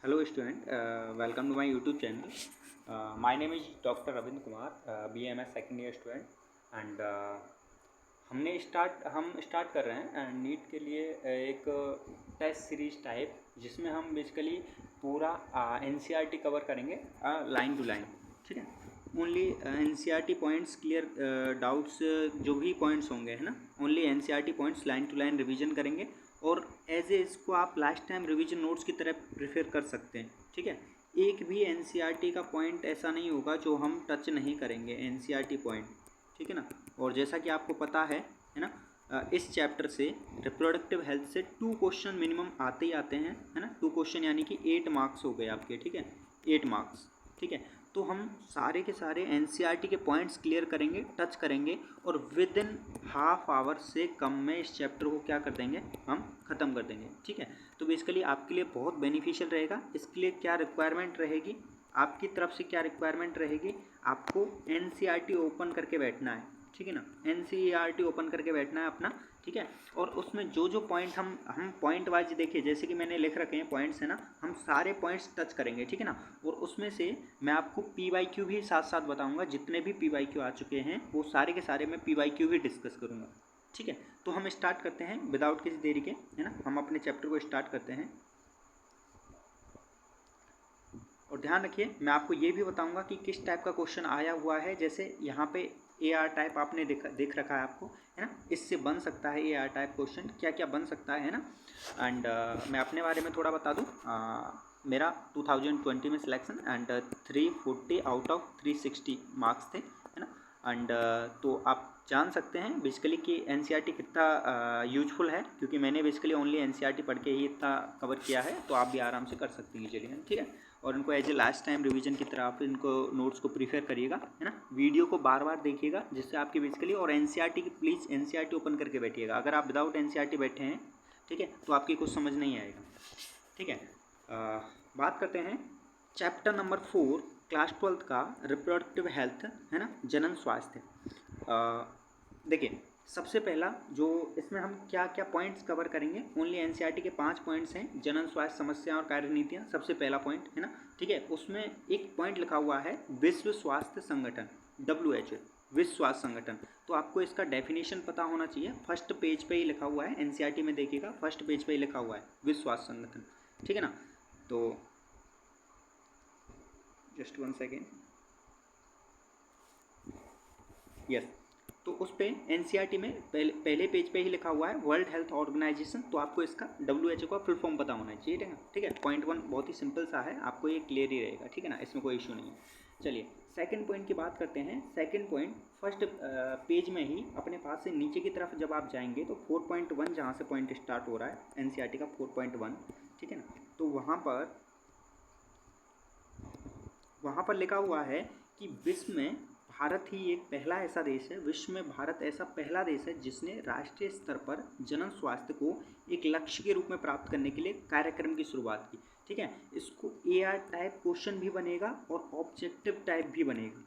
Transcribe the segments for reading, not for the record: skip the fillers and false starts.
Hello student, welcome to my YouTube channel. My name is Dr. Ravind Kumar, BMS second year student and हम start कर रहे हैं NEET के लिए एक टेस्ट सीरीज टाइप जिसमें हम बेसिकली पूरा एनसीईआरटी कवर करेंगे लाइन टू लाइन। ठीक है, only NCERT points clear doubts जो भी पॉइंट्स होंगे है ना, only NCERT points line to line revision करेंगे और एज ए इसको आप लास्ट टाइम रिवीजन नोट्स की तरह प्रेफर कर सकते हैं। ठीक है, एक भी एनसीईआरटी का पॉइंट ऐसा नहीं होगा जो हम टच नहीं करेंगे, एनसीईआरटी पॉइंट। ठीक है ना, और जैसा कि आपको पता है ना, इस चैप्टर से रिप्रोडक्टिव हेल्थ से 2 क्वेश्चन मिनिमम आते ही आते हैं, है ना। 2 क्वेश्चन यानी कि 8 मार्क्स हो गए आपके। ठीक है, 8 मार्क्स। ठीक है, तो हम सारे के सारे एनसीईआरटी के पॉइंट्स क्लियर करेंगे, टच करेंगे और विद इन हाफ आवर से कम में इस चैप्टर को क्या कर देंगे, हम ख़त्म कर देंगे। ठीक है, तो बेसिकली आपके लिए बहुत बेनिफिशियल रहेगा। इसके लिए क्या रिक्वायरमेंट रहेगी आपकी तरफ से, क्या रिक्वायरमेंट रहेगी, आपको एनसीईआरटी ओपन करके बैठना है। ठीक है ना, एनसीईआरटी ओपन करके बैठना है अपना। ठीक है, और उसमें जो जो पॉइंट हम पॉइंट वाइज देखिए, जैसे कि मैंने लिख रखे हैं पॉइंट्स है ना, हम सारे पॉइंट्स टच करेंगे। ठीक है ना, और उसमें से मैं आपको पीवाईक्यू भी साथ साथ बताऊंगा। जितने भी पीवाईक्यू आ चुके हैं वो सारे के सारे मैं पीवाईक्यू भी डिस्कस करूंगा। ठीक है, तो हम स्टार्ट करते हैं विदाउट किसी देरी के, है ना। हम अपने चैप्टर को स्टार्ट करते हैं और ध्यान रखिए, मैं आपको ये भी बताऊंगा कि किस टाइप का क्वेश्चन आया हुआ है। जैसे यहाँ पे AR टाइप आपने देख रखा है आपको, है ना, इससे बन सकता है AR टाइप क्वेश्चन, क्या क्या बन सकता है ना। एंड मैं अपने बारे में थोड़ा बता दूँ। मेरा 2020 में selection and 340 out of 360 marks थे, है ना। एंड तो आप जान सकते हैं बेसिकली कि एनसीईआरटी कितना यूजफुल है, क्योंकि मैंने बेसिकली ओनली एनसीईआरटी पढ़ के ही इतना कवर किया है, तो आप भी आराम से कर सकते हैं चलिए। ठीक है, और इनको as a last time revision की तरह आप इनको नोट्स को प्रीफर करिएगा, है ना। वीडियो को बार बार देखिएगा जिससे आपकी बेसिकली, और एनसीईआरटी की प्लीज़ एनसीईआरटी ओपन करके बैठिएगा। अगर आप विदाउट एनसीईआरटी बैठे हैं, ठीक है, तो आपकी कुछ समझ नहीं आएगा। ठीक है, बात करते हैं चैप्टर नंबर 4 क्लास 12 का रिप्रोडक्टिव हेल्थ, है ना, जनन स्वास्थ्य। देखिए, सबसे पहला जो इसमें हम क्या क्या पॉइंट्स कवर करेंगे, ओनली एनसीईआरटी के 5 पॉइंट्स हैं। जनन स्वास्थ्य समस्या और कार्यनीतियाँ सबसे पहला पॉइंट, है ना। ठीक है, उसमें एक पॉइंट लिखा हुआ है विश्व स्वास्थ्य संगठन, WHO, विश्व स्वास्थ्य संगठन। तो आपको इसका डेफिनेशन पता होना चाहिए। फर्स्ट पेज पे ही लिखा हुआ है, एनसीईआरटी में देखिएगा, फर्स्ट पेज पे ही लिखा हुआ है विश्व स्वास्थ्य संगठन। ठीक है ना, तो जस्ट 1 सेकेंड, यस। तो उस पे एनसीईआरटी में पहले पेज पे ही लिखा हुआ है वर्ल्ड हेल्थ ऑर्गेनाइजेशन। तो आपको इसका WHO का फुल फॉर्म पता होना चाहिए। ठीक है, ठीक है। पॉइंट 1 बहुत ही सिंपल सा है, आपको ये क्लियर ही रहेगा। ठीक है ना, इसमें कोई इशू नहीं है। चलिए सेकंड पॉइंट की बात करते हैं। सेकंड पॉइंट फर्स्ट पेज में ही अपने पास से नीचे की तरफ जब आप जाएंगे तो 4.1 जहाँ से पॉइंट स्टार्ट हो रहा है एनसीईआरटी का 4.1, ठीक है ना, तो वहाँ पर लिखा हुआ है कि विश्व में भारत ही एक पहला ऐसा देश है, विश्व में भारत ऐसा पहला देश है जिसने राष्ट्रीय स्तर पर जनन स्वास्थ्य को एक लक्ष्य के रूप में प्राप्त करने के लिए कार्यक्रम की शुरुआत की। ठीक है, इसको AR टाइप क्वेश्चन भी बनेगा और ऑब्जेक्टिव टाइप भी बनेगा।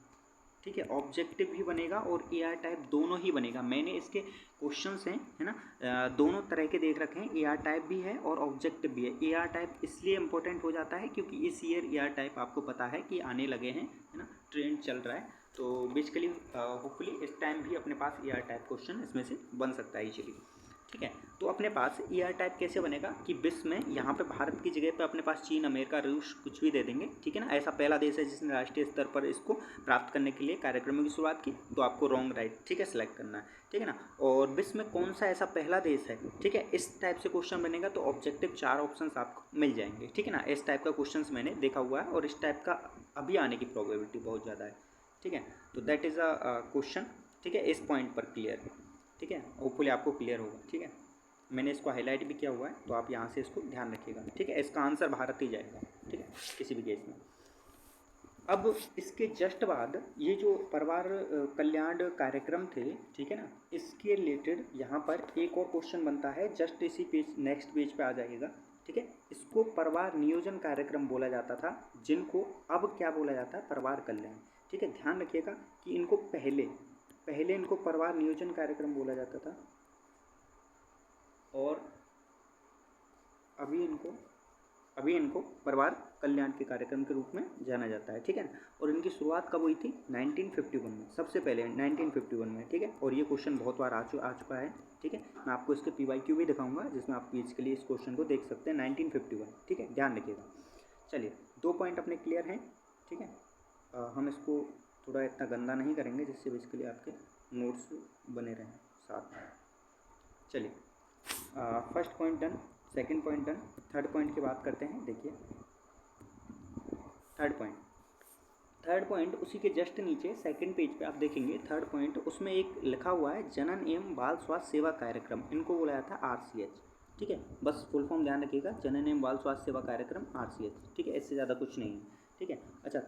ठीक है, ऑब्जेक्टिव भी बनेगा और AR टाइप दोनों ही बनेगा। मैंने इसके क्वेश्चंस हैं, है ना, दोनों तरह के देख रखे हैं। AR टाइप भी है और ऑब्जेक्टिव भी है। AR टाइप इसलिए इंपॉर्टेंट हो जाता है क्योंकि इस ईयर AR टाइप आपको पता है कि आने लगे हैं, है ना, ट्रेंड चल रहा है। तो बेसिकली होपफुली इस टाइम भी अपने पास AR टाइप क्वेश्चन इसमें से बन सकता है इजीली। ठीक है, तो अपने पास AR टाइप कैसे बनेगा कि विश्व में, यहाँ पे भारत की जगह पे अपने पास चीन, अमेरिका, रूस कुछ भी दे देंगे। ठीक है ना, ऐसा पहला देश है जिसने राष्ट्रीय स्तर पर इसको प्राप्त करने के लिए कार्यक्रमों की शुरुआत की। तो आपको रॉन्ग राइट, ठीक है, सेलेक्ट करना है। ठीक है ना, और विश्व में कौन सा ऐसा पहला देश है, ठीक है, इस टाइप से क्वेश्चन बनेगा तो ऑब्जेक्टिव 4 ऑप्शन आपको मिल जाएंगे। ठीक है ना, इस टाइप का क्वेश्चन मैंने देखा हुआ है और इस टाइप का अभी आने की प्रोबेबिलिटी बहुत ज़्यादा है। ठीक है, तो दैट इज़ अ क्वेश्चन। ठीक है, इस पॉइंट पर क्लियर है। ठीक है, होपफुली आपको क्लियर होगा। ठीक है, मैंने इसको हाईलाइट भी किया हुआ है, तो आप यहाँ से इसको ध्यान रखिएगा। ठीक है, इसका आंसर भारत ही जाएगा। ठीक है, किसी भी केस में। अब इसके जस्ट बाद ये जो परिवार कल्याण कार्यक्रम थे, ठीक है ना, इसके रिलेटेड यहाँ पर एक और क्वेश्चन बनता है। जस्ट इसी पेज, नेक्स्ट पेज पे आ जाइएगा। ठीक है, इसको परिवार नियोजन कार्यक्रम बोला जाता था, जिनको अब क्या बोला जाता है, परिवार कल्याण। ठीक है, ध्यान रखिएगा कि इनको पहले इनको परिवार नियोजन कार्यक्रम बोला जाता था और अभी इनको अभी इनको परिवार कल्याण के कार्यक्रम के रूप में जाना जाता है, ठीक है। और इनकी शुरुआत कब हुई थी? 1951 में, सबसे पहले 1951 में, ठीक है। और ये क्वेश्चन बहुत बार आ चुका है, ठीक है। मैं आपको इसके PYQ भी दिखाऊंगा जिसमें आप पेज के लिए इस क्वेश्चन को देख सकते हैं। 1951, ठीक है, ध्यान रखिएगा। चलिए 2 पॉइंट अपने क्लियर हैं, ठीक है। हम इसको थोड़ा इतना गंदा नहीं करेंगे जिससे बेसिकली आपके नोट्स बने रहें साथ में। चलिए first point done, second point done, third point की बात करते हैं। देखिए थर्ड पॉइंट उसी के जस्ट नीचे सेकंड पेज पे आप देखेंगे थर्ड पॉइंट, उसमें एक लिखा हुआ है जनन एवं बाल स्वास्थ्य सेवा कार्यक्रम, इनको बुलाया था RCH, ठीक है। बस फुल फॉर्म ध्यान रखिएगा, जनन एवं बाल स्वास्थ्य सेवा कार्यक्रम RCH, ठीक है, इससे ज़्यादा कुछ नहीं है, ठीक है। अच्छा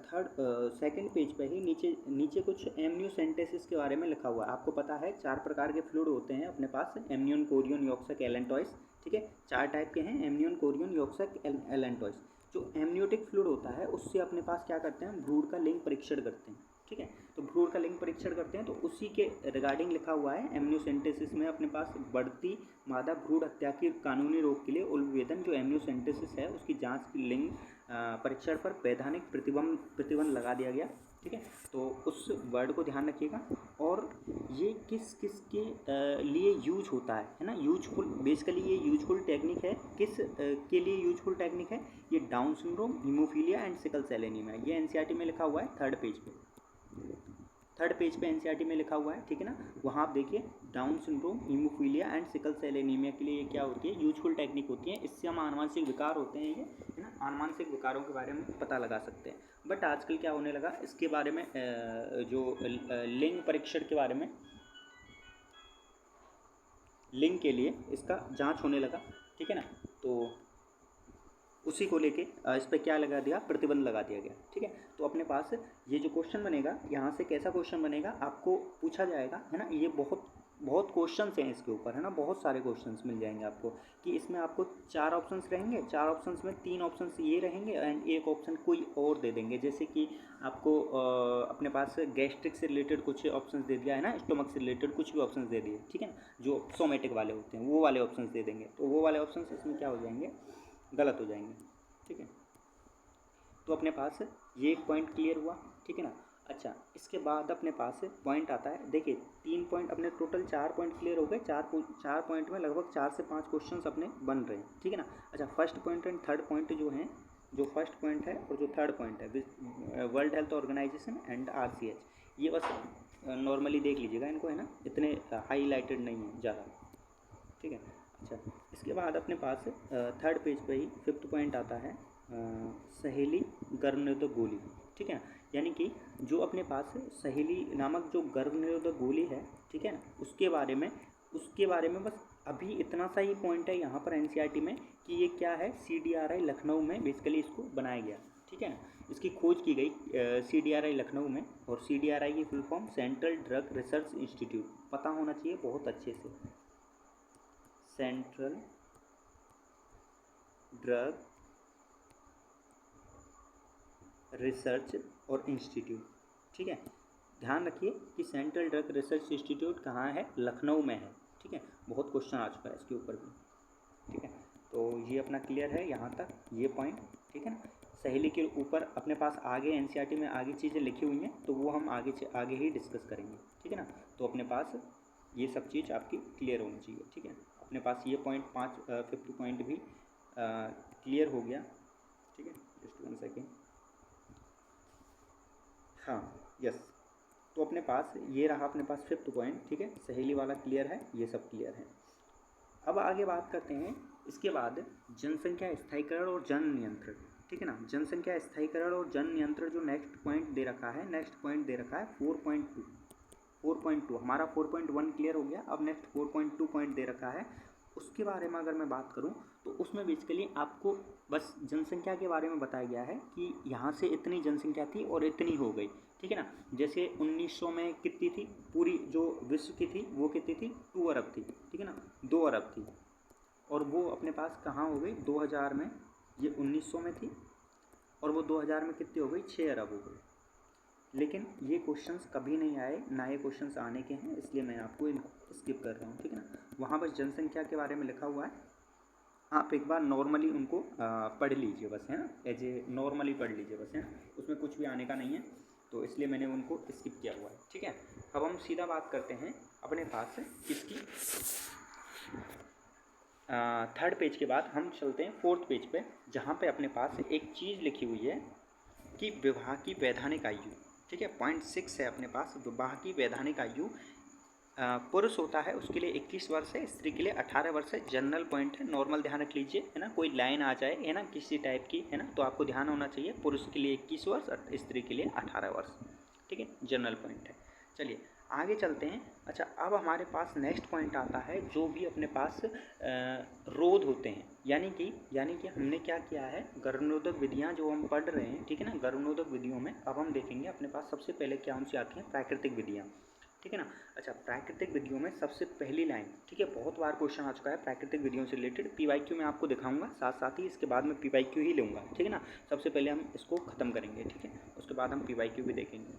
सेकंड पेज पे ही नीचे कुछ एमनियोसेंटेसिस के बारे में लिखा हुआ है। आपको पता है 4 प्रकार के फ्लूइड होते हैं अपने पास, एमनियन, कोरियन, यॉक्सक, एलेंटॉइस, ठीक है। 4 टाइप के हैं, एमनियन, कोरियन, यॉक्सक, एलेंटॉइस। जो एमनियोटिक फ्लूइड होता है उससे अपने पास क्या करते हैं, भ्रूण का लिंग परीक्षण करते हैं, ठीक है। तो भ्रूण का लिंग परीक्षण करते हैं, तो उसी के रिगार्डिंग लिखा हुआ है एमनियोसेंटेसिस में अपने पास बढ़ती मादा भ्रूण हत्या की कानूनी रोक के लिए उल्वेदन, जो एमनियोसेंटेसिस है उसकी जांच की लिंग परीक्षण पर वैधानिक प्रतिबंध लगा दिया गया, ठीक है। तो उस वर्ड को ध्यान रखिएगा। और ये किस किस के लिए यूज होता है ना, यूजफुल, बेसिकली ये यूजफुल टेक्निक है, किस के लिए यूजफुल टेक्निक है, ये Down syndrome, haemophilia and sickle cell anaemia. ये NCERT में लिखा हुआ है थर्ड पेज पे NCERT में लिखा हुआ है, ठीक है ना। वहाँ आप देखिए Down syndrome, haemophilia and sickle cell anaemia के लिए क्या होती है, यूजफुल टेक्निक होती है। इससे हम आनुवांशिक विकार होते हैं ये, है ना, आनुवांशिक विकारों के बारे में पता लगा सकते हैं। बट आजकल क्या होने लगा, इसके बारे में जो लिंग परीक्षण के बारे में, लिंग के लिए इसका जांच होने लगा, ठीक है ना। तो उसी को लेके इस पर क्या लगा दिया, प्रतिबंध लगा दिया गया, ठीक है। तो अपने पास ये जो क्वेश्चन बनेगा, यहाँ से कैसा क्वेश्चन बनेगा, आपको पूछा जाएगा, है ना। ये बहुत क्वेश्चंस हैं इसके ऊपर, है ना, बहुत सारे क्वेश्चंस मिल जाएंगे आपको, कि इसमें आपको 4 ऑप्शंस रहेंगे, 4 ऑप्शंस में 3 ऑप्शंस ये रहेंगे एंड एक ऑप्शन कोई और दे देंगे। जैसे कि आपको अपने पास गैस्ट्रिक से रिलेटेड कुछ ऑप्शंस दे दिया है ना, स्टोमक से रिलेटेड कुछ भी ऑप्शंस दे दिए, ठीक है ना, जो सोमेटिक वाले होते हैं वो वाले ऑप्शंस दे देंगे। तो वो वाले ऑप्शंस इसमें क्या हो जाएंगे, गलत हो जाएंगे, ठीक है। तो अपने पास ये एक पॉइंट क्लियर हुआ, ठीक है ना। अच्छा इसके बाद अपने पास पॉइंट आता है, देखिए 3 पॉइंट अपने टोटल 4 पॉइंट क्लियर हो गए, 4 पॉइंट में लगभग 4 से 5 क्वेश्चंस अपने बन रहे हैं, ठीक है ना। अच्छा first point and third point जो हैं, जो फर्स्ट पॉइंट है और जो थर्ड पॉइंट है, World Health Organization and RCH, ये बस नॉर्मली देख लीजिएगा इनको, है ना, इतने हाईलाइटेड नहीं है ज़्यादा, ठीक है। अच्छा इसके बाद अपने पास थर्ड पेज पे ही 5th पॉइंट आता है, सहेली गर्भनिरोधक गोली, ठीक है। यानी कि जो अपने पास सहेली नामक जो गर्भनिरोधक गोली है, ठीक है ना, उसके बारे में बस अभी इतना सा ही पॉइंट है यहाँ पर NCERT में, कि ये क्या है, CDRI लखनऊ में बेसिकली इसको बनाया गया, ठीक है ना। इसकी खोज की गई CDRI लखनऊ में, और CDRI की full form central drug research institute, पता होना चाहिए बहुत अच्छे से, सेंट्रल ड्रग रिसर्च और इंस्टीट्यूट, ठीक है। ध्यान रखिए कि सेंट्रल ड्रग रिसर्च इंस्टीट्यूट कहाँ है, लखनऊ में है, ठीक है। बहुत क्वेश्चन आ चुका है इसके ऊपर भी, ठीक है। तो ये अपना क्लियर है यहाँ तक ये पॉइंट, ठीक है ना। सहेली के ऊपर अपने पास आगे NCERT में आगे चीज़ें लिखी हुई हैं, तो वो हम आगे ही डिस्कस करेंगे, ठीक है ना। तो अपने पास ये सब चीज़ आपकी क्लियर होनी चाहिए, ठीक है। अपने पास ये पॉइंट 5th पॉइंट भी क्लियर हो गया, ठीक है। जस्ट 1 सेकेंड, हाँ यस। तो अपने पास ये रहा अपने पास 5th पॉइंट, ठीक है, सहेली वाला क्लियर है, ये सब क्लियर है। अब आगे बात करते हैं इसके बाद जनसंख्या स्थायीकरण और जन नियंत्रण, ठीक है ना। जनसंख्या स्थायीकरण और जन नियंत्रण जो नेक्स्ट पॉइंट दे रखा है 4.2, हमारा 4.1 क्लियर हो गया, अब नेक्स्ट 4.2 पॉइंट दे रखा है। उसके बारे में अगर मैं बात करूं तो उसमें बेसिकली आपको बस जनसंख्या के बारे में बताया गया है कि यहाँ से इतनी जनसंख्या थी और इतनी हो गई, ठीक है ना। जैसे 1900 में कितनी थी, पूरी जो विश्व की थी वो कितनी थी, 2 अरब थी, ठीक है ना, 2 अरब थी, और वो अपने पास कहाँ हो गई 2000 में, ये 1900 में थी, और वो 2000 में कितनी हो गई, 6 अरब हो गई। लेकिन ये क्वेश्चंस कभी नहीं आए, ना ये क्वेश्चंस आने के हैं, इसलिए मैं आपको इनको स्किप कर रहा हूँ, ठीक है ना। वहाँ बस जनसंख्या के बारे में लिखा हुआ है आप एक बार नॉर्मली उनको पढ़ लीजिए बस, है ना, एज ए नॉर्मली पढ़ लीजिए बस, है ना, उसमें कुछ भी आने का नहीं है, तो इसलिए मैंने उनको स्किप किया हुआ है। ठीक है, अब हम सीधा बात करते हैं अपने पास किसकी, थर्ड पेज के बाद हम चलते हैं फोर्थ पेज पे, जहाँ पे अपने पास एक चीज़ लिखी हुई है कि विवाह की वैधानिक आयु। ठीक है, पॉइंट 6 है अपने पास, विवाह की वैधानिक आयु। पुरुष होता है उसके लिए 21 वर्ष है, स्त्री के लिए 18 वर्ष है। जनरल पॉइंट है, नॉर्मल ध्यान रख लीजिए, है ना, कोई लाइन आ जाए, है ना, किसी टाइप की, है ना, तो आपको ध्यान होना चाहिए, पुरुष के लिए 21 वर्ष और स्त्री के लिए 18 वर्ष। ठीक है, जनरल पॉइंट है। चलिए आगे चलते हैं। अच्छा, अब हमारे पास नेक्स्ट पॉइंट आता है, जो भी अपने पास रोध होते हैं, यानी कि हमने क्या किया है, गर्भनिरोधक विधियाँ जो हम पढ़ रहे हैं, ठीक है ना, गर्भनिरोधक विधियों में अब हम देखेंगे अपने पास सबसे पहले क्या उनसे आती हैं, प्राकृतिक विधियाँ। ठीक है ना। अच्छा, प्राकृतिक विधियों में सबसे पहली लाइन, ठीक है, बहुत बार क्वेश्चन आ चुका है प्राकृतिक विधियों से रिलेटेड, पीवाईक्यू में आपको दिखाऊंगा, साथ साथ ही इसके बाद में पीवाईक्यू ही लूँगा। ठीक है ना, सबसे पहले हम इसको ख़त्म करेंगे, ठीक है, उसके बाद हम पीवाईक्यू भी देखेंगे।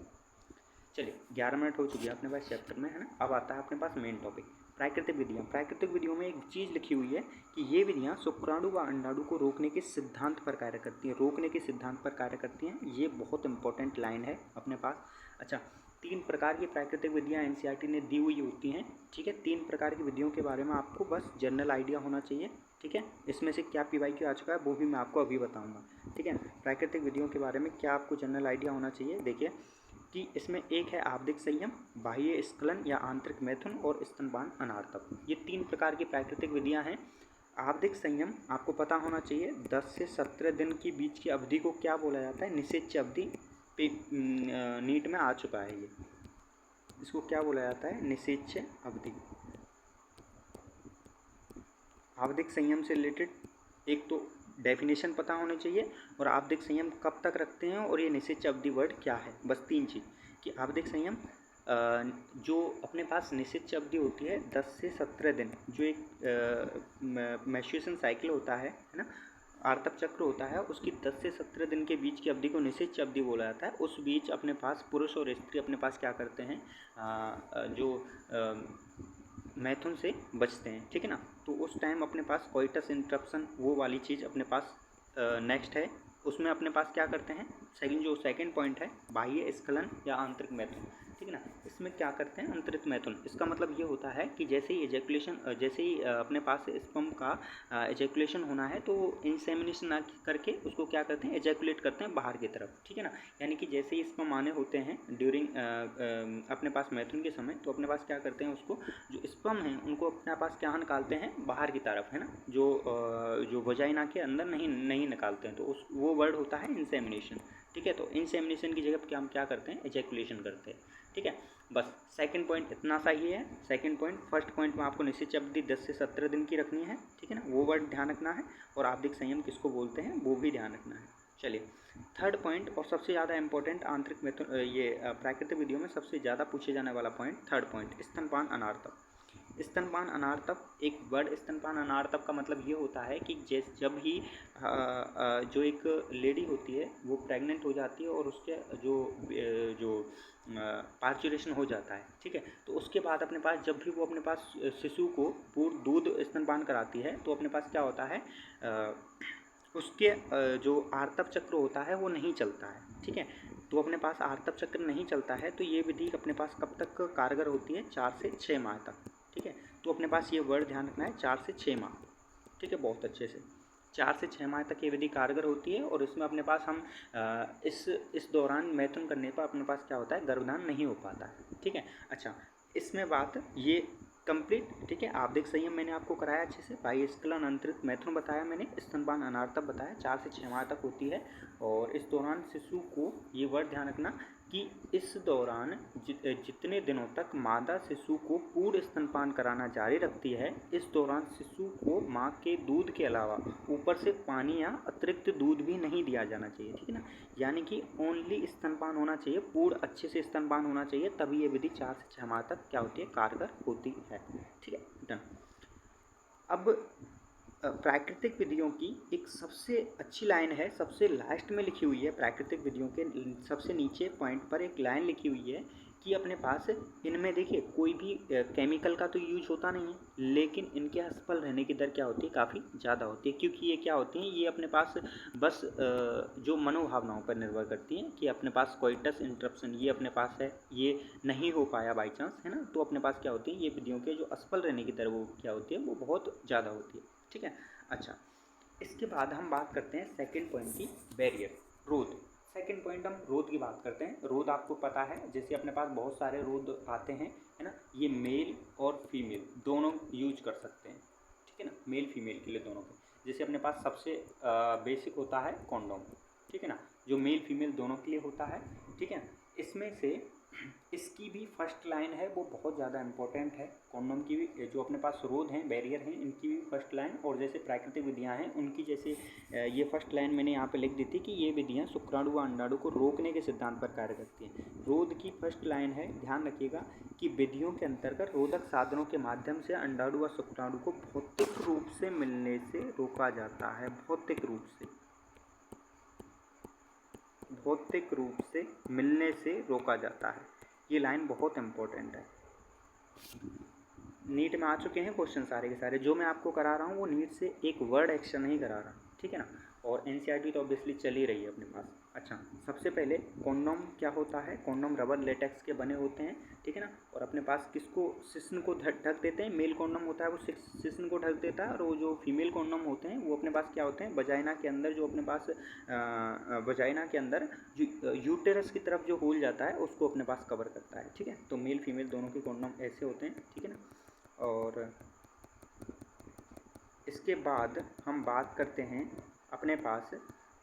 चलिए 11 मिनट हो चुकी है अपने पास चैप्टर में, है ना। अब आता है अपने पास मेन टॉपिक, प्राकृतिक विधियाँ। प्राकृतिक विधियों में एक चीज़ लिखी हुई है कि ये विधियाँ शुक्राणु व अंडाणु को रोकने के सिद्धांत पर कार्य करती हैं, रोकने के सिद्धांत पर कार्य करती हैं। ये बहुत इंपॉर्टेंट लाइन है अपने पास। अच्छा, 3 प्रकार की प्राकृतिक विधियाँ एनसीईआरटी ने दी हुई होती हैं। ठीक है, 3 प्रकार की विधियों के बारे में आपको बस जनरल आइडिया होना चाहिए। ठीक है, इसमें से क्या पीवाईक्यू आ चुका है वो भी मैं आपको अभी बताऊंगा। ठीक है, प्राकृतिक विधियों के बारे में क्या आपको जनरल आइडिया होना चाहिए। देखिए कि इसमें एक है आवधिक संयम, बाह्य स्खलन या आंतरिक मैथुन और स्तनपान अनार्तव। ये 3 प्रकार की प्राकृतिक विधियाँ हैं। आवधिक संयम आपको पता होना चाहिए, 10 से 17 दिन की बीच की अवधि को क्या बोला जाता है, निषेच्य अवधि। नीट में आ चुका है ये, इसको क्या बोला जाता है, निषेच्य अवधि। आवधिक संयम से रिलेटेड एक तो डेफिनेशन पता होनी चाहिए, और आवधिक संयम कब तक रखते हैं, और ये निषेच्य अवधि वर्ड क्या है। बस 3 चीज़ कि आवधिक संयम जो अपने पास निषेच्य अवधि होती है 10 से 17 दिन, जो एक मेंस्ट्रुएशन साइकिल होता है ना, आर्तव चक्र होता है, उसकी 10 से 17 दिन के बीच की अवधि को निषेच्य अवधि बोला जाता है। उस बीच अपने पास पुरुष और स्त्री अपने पास क्या करते हैं, जो मैथुन से बचते हैं। ठीक है ना, तो उस टाइम अपने पास कोइटस इंटरप्शन वो वाली चीज़ अपने पास नेक्स्ट है। उसमें अपने पास क्या करते हैं, सेकंड पॉइंट है बाह्य स्खलन या आंतरिक मैथुन। ठीक है ना, इसमें क्या करते हैं, आंतरिक मैथुन। इसका मतलब ये होता है कि जैसे ही एजैकुलेशन, जैसे ही अपने पास स्पर्म का एजैकुलेशन होना है, तो इंसेमिनेशन करके उसको क्या करते हैं, एजैकुलेट करते हैं बाहर की तरफ। ठीक है ना, यानी कि जैसे ही स्पर्म आने होते हैं ड्यूरिंग अपने पास मैथुन के समय, तो अपने पास क्या करते हैं, उसको जो स्पर्म हैं उनको अपने पास क्या निकालते हैं, बाहर की तरफ, है ना, जो वजाइना के अंदर नहीं निकालते हैं, तो उस वो वर्ड होता है इंसेमिनेशन। ठीक है, तो इंसेमिनेशन की जगह पर हम क्या करते हैं, एजैकुलेशन करते हैं। ठीक है, बस सेकंड पॉइंट इतना सा ही है। सेकंड पॉइंट, फर्स्ट पॉइंट में आपको निषेच्य अवधि 10 से 17 दिन की रखनी है। ठीक है ना, वो वर्ड ध्यान रखना है, और आवधिक संयम किसको बोलते हैं वो भी ध्यान रखना है। चलिए थर्ड पॉइंट, और सबसे ज़्यादा इंपॉर्टेंट आंतरिक मैथुन, ये प्राकृतिक विधियों में सबसे ज़्यादा पूछे जाने वाला पॉइंट, थर्ड पॉइंट, स्तनपान अनार्तव। स्तनपान अनार्तव एक वर्ड, स्तनपान अनार्तव का मतलब ये होता है कि जब ही जो एक लेडी होती है वो प्रेग्नेंट हो जाती है, और उसके जो पार्चुरेशन हो जाता है, ठीक है, तो उसके बाद अपने पास जब भी वो अपने पास शिशु को पूर्ण दूध स्तनपान कराती है, तो अपने पास क्या होता है, उसके जो आर्तव चक्र होता है वो नहीं चलता है। ठीक है, तो अपने पास आर्तव चक्र नहीं चलता है, तो ये विधि अपने पास कब तक कारगर होती है, 4 से 6 माह तक। ठीक है, तो अपने पास ये वर्ड ध्यान रखना है, 4 से 6 माह। ठीक है, बहुत अच्छे से 4 से 6 माह तक ये विधि कारगर होती है, और इसमें अपने पास हम इस दौरान मैथुन करने पर अपने पास क्या होता है, गर्भधान नहीं हो पाता है। ठीक है, अच्छा इसमें बात ये कंप्लीट। ठीक है, आवधिक संयम मैंने आपको कराया अच्छे से, बाह्य स्खलन, आंतरिक मैथुन बताया मैंने, स्तनपान अनार्तव बताया, 4 से 6 माह तक होती है। और इस दौरान शिशु को, ये वर्ड ध्यान रखना कि इस दौरान जितने दिनों तक मादा शिशु को पूर्ण स्तनपान कराना जारी रखती है, इस दौरान शिशु को माँ के दूध के अलावा ऊपर से पानी या अतिरिक्त दूध भी नहीं दिया जाना चाहिए। ठीक है ना, यानी कि ओनली स्तनपान होना चाहिए, पूर्ण अच्छे से स्तनपान होना चाहिए, तभी ये विधि 4 से 6 माह तक क्या होती है, कारगर होती है। ठीक है, डन। अब प्राकृतिक विधियों की एक सबसे अच्छी लाइन है, सबसे लास्ट में लिखी हुई है, प्राकृतिक विधियों के सबसे नीचे पॉइंट पर एक लाइन लिखी हुई है कि कि अपने पास इनमें देखिए कोई भी केमिकल का तो यूज होता नहीं है, लेकिन इनके असफल रहने की दर क्या होती है, काफ़ी ज़्यादा होती है, क्योंकि ये क्या होती हैं, ये अपने पास बस जो मनोभावनाओं पर निर्भर करती हैं कि अपने पास कोइटस इंटरप्शन ये अपने पास है, ये नहीं हो पाया बाई चांस, है ना, तो अपने पास क्या होती है, ये विधियों के जो असफल रहने की दर वो क्या होती है, वो बहुत ज़्यादा होती है। ठीक है। अच्छा, इसके बाद हम बात करते हैं सेकेंड पॉइंट की, बैरियर, रोध। सेकेंड पॉइंट हम रोध की बात करते हैं। रोध आपको पता है, जैसे अपने पास बहुत सारे रोध आते हैं, है ना, ये मेल और फीमेल दोनों यूज कर सकते हैं, ठीक है ना, मेल फीमेल के लिए दोनों के। जैसे अपने पास सबसे बेसिक होता है कॉन्डोम, ठीक है ना, जो मेल फीमेल दोनों के लिए होता है, ठीक है। इसमें से इसकी भी फर्स्ट लाइन है वो बहुत ज़्यादा इंपॉर्टेंट है, कॉन्डोम की भी, जो अपने पास रोध हैं, बैरियर हैं, इनकी भी फर्स्ट लाइन, और जैसे प्राकृतिक विधियां हैं उनकी, जैसे ये फर्स्ट लाइन मैंने यहाँ पे लिख दी थी कि ये विधियां शुक्राणु व अंडाणु को रोकने के सिद्धांत पर कार्य करती हैं। रोध की फर्स्ट लाइन है, ध्यान रखिएगा, कि विधियों के अंतर्गत रोधक साधनों के माध्यम से अंडाणु व शुक्राणु को भौतिक रूप से मिलने से रोका जाता है, भौतिक रूप से, भौतिक रूप से मिलने से रोका जाता है। ये लाइन बहुत इंपॉर्टेंट है। नीट में आ चुके हैं क्वेश्चन सारे के सारे, जो मैं आपको करा रहा हूँ वो नीट से एक वर्ड एक्शन नहीं करा रहा, ठीक है ना, और एनसीईआरटी तो ऑब्वियसली चल ही रही है अपने पास। अच्छा, सबसे पहले कॉन्डोम क्या होता है, कॉन्डोम रबर लेटेक्स के बने होते हैं, ठीक है ना, और अपने पास किसको, शिश्न को ढक देते हैं। मेल कॉन्डोम होता है वो शिश्न को ढक देता है, और वो जो फीमेल कॉन्डोम होते हैं वो अपने पास क्या होते हैं, वजाइना के अंदर, जो अपने पास वजाइना के अंदर जो यूटेरस की तरफ जो होल जाता है उसको अपने पास कवर करता है, ठीक है। तो मेल फीमेल दोनों के कॉन्डोम ऐसे होते हैं, ठीक है ना। और इसके बाद हम बात करते हैं अपने पास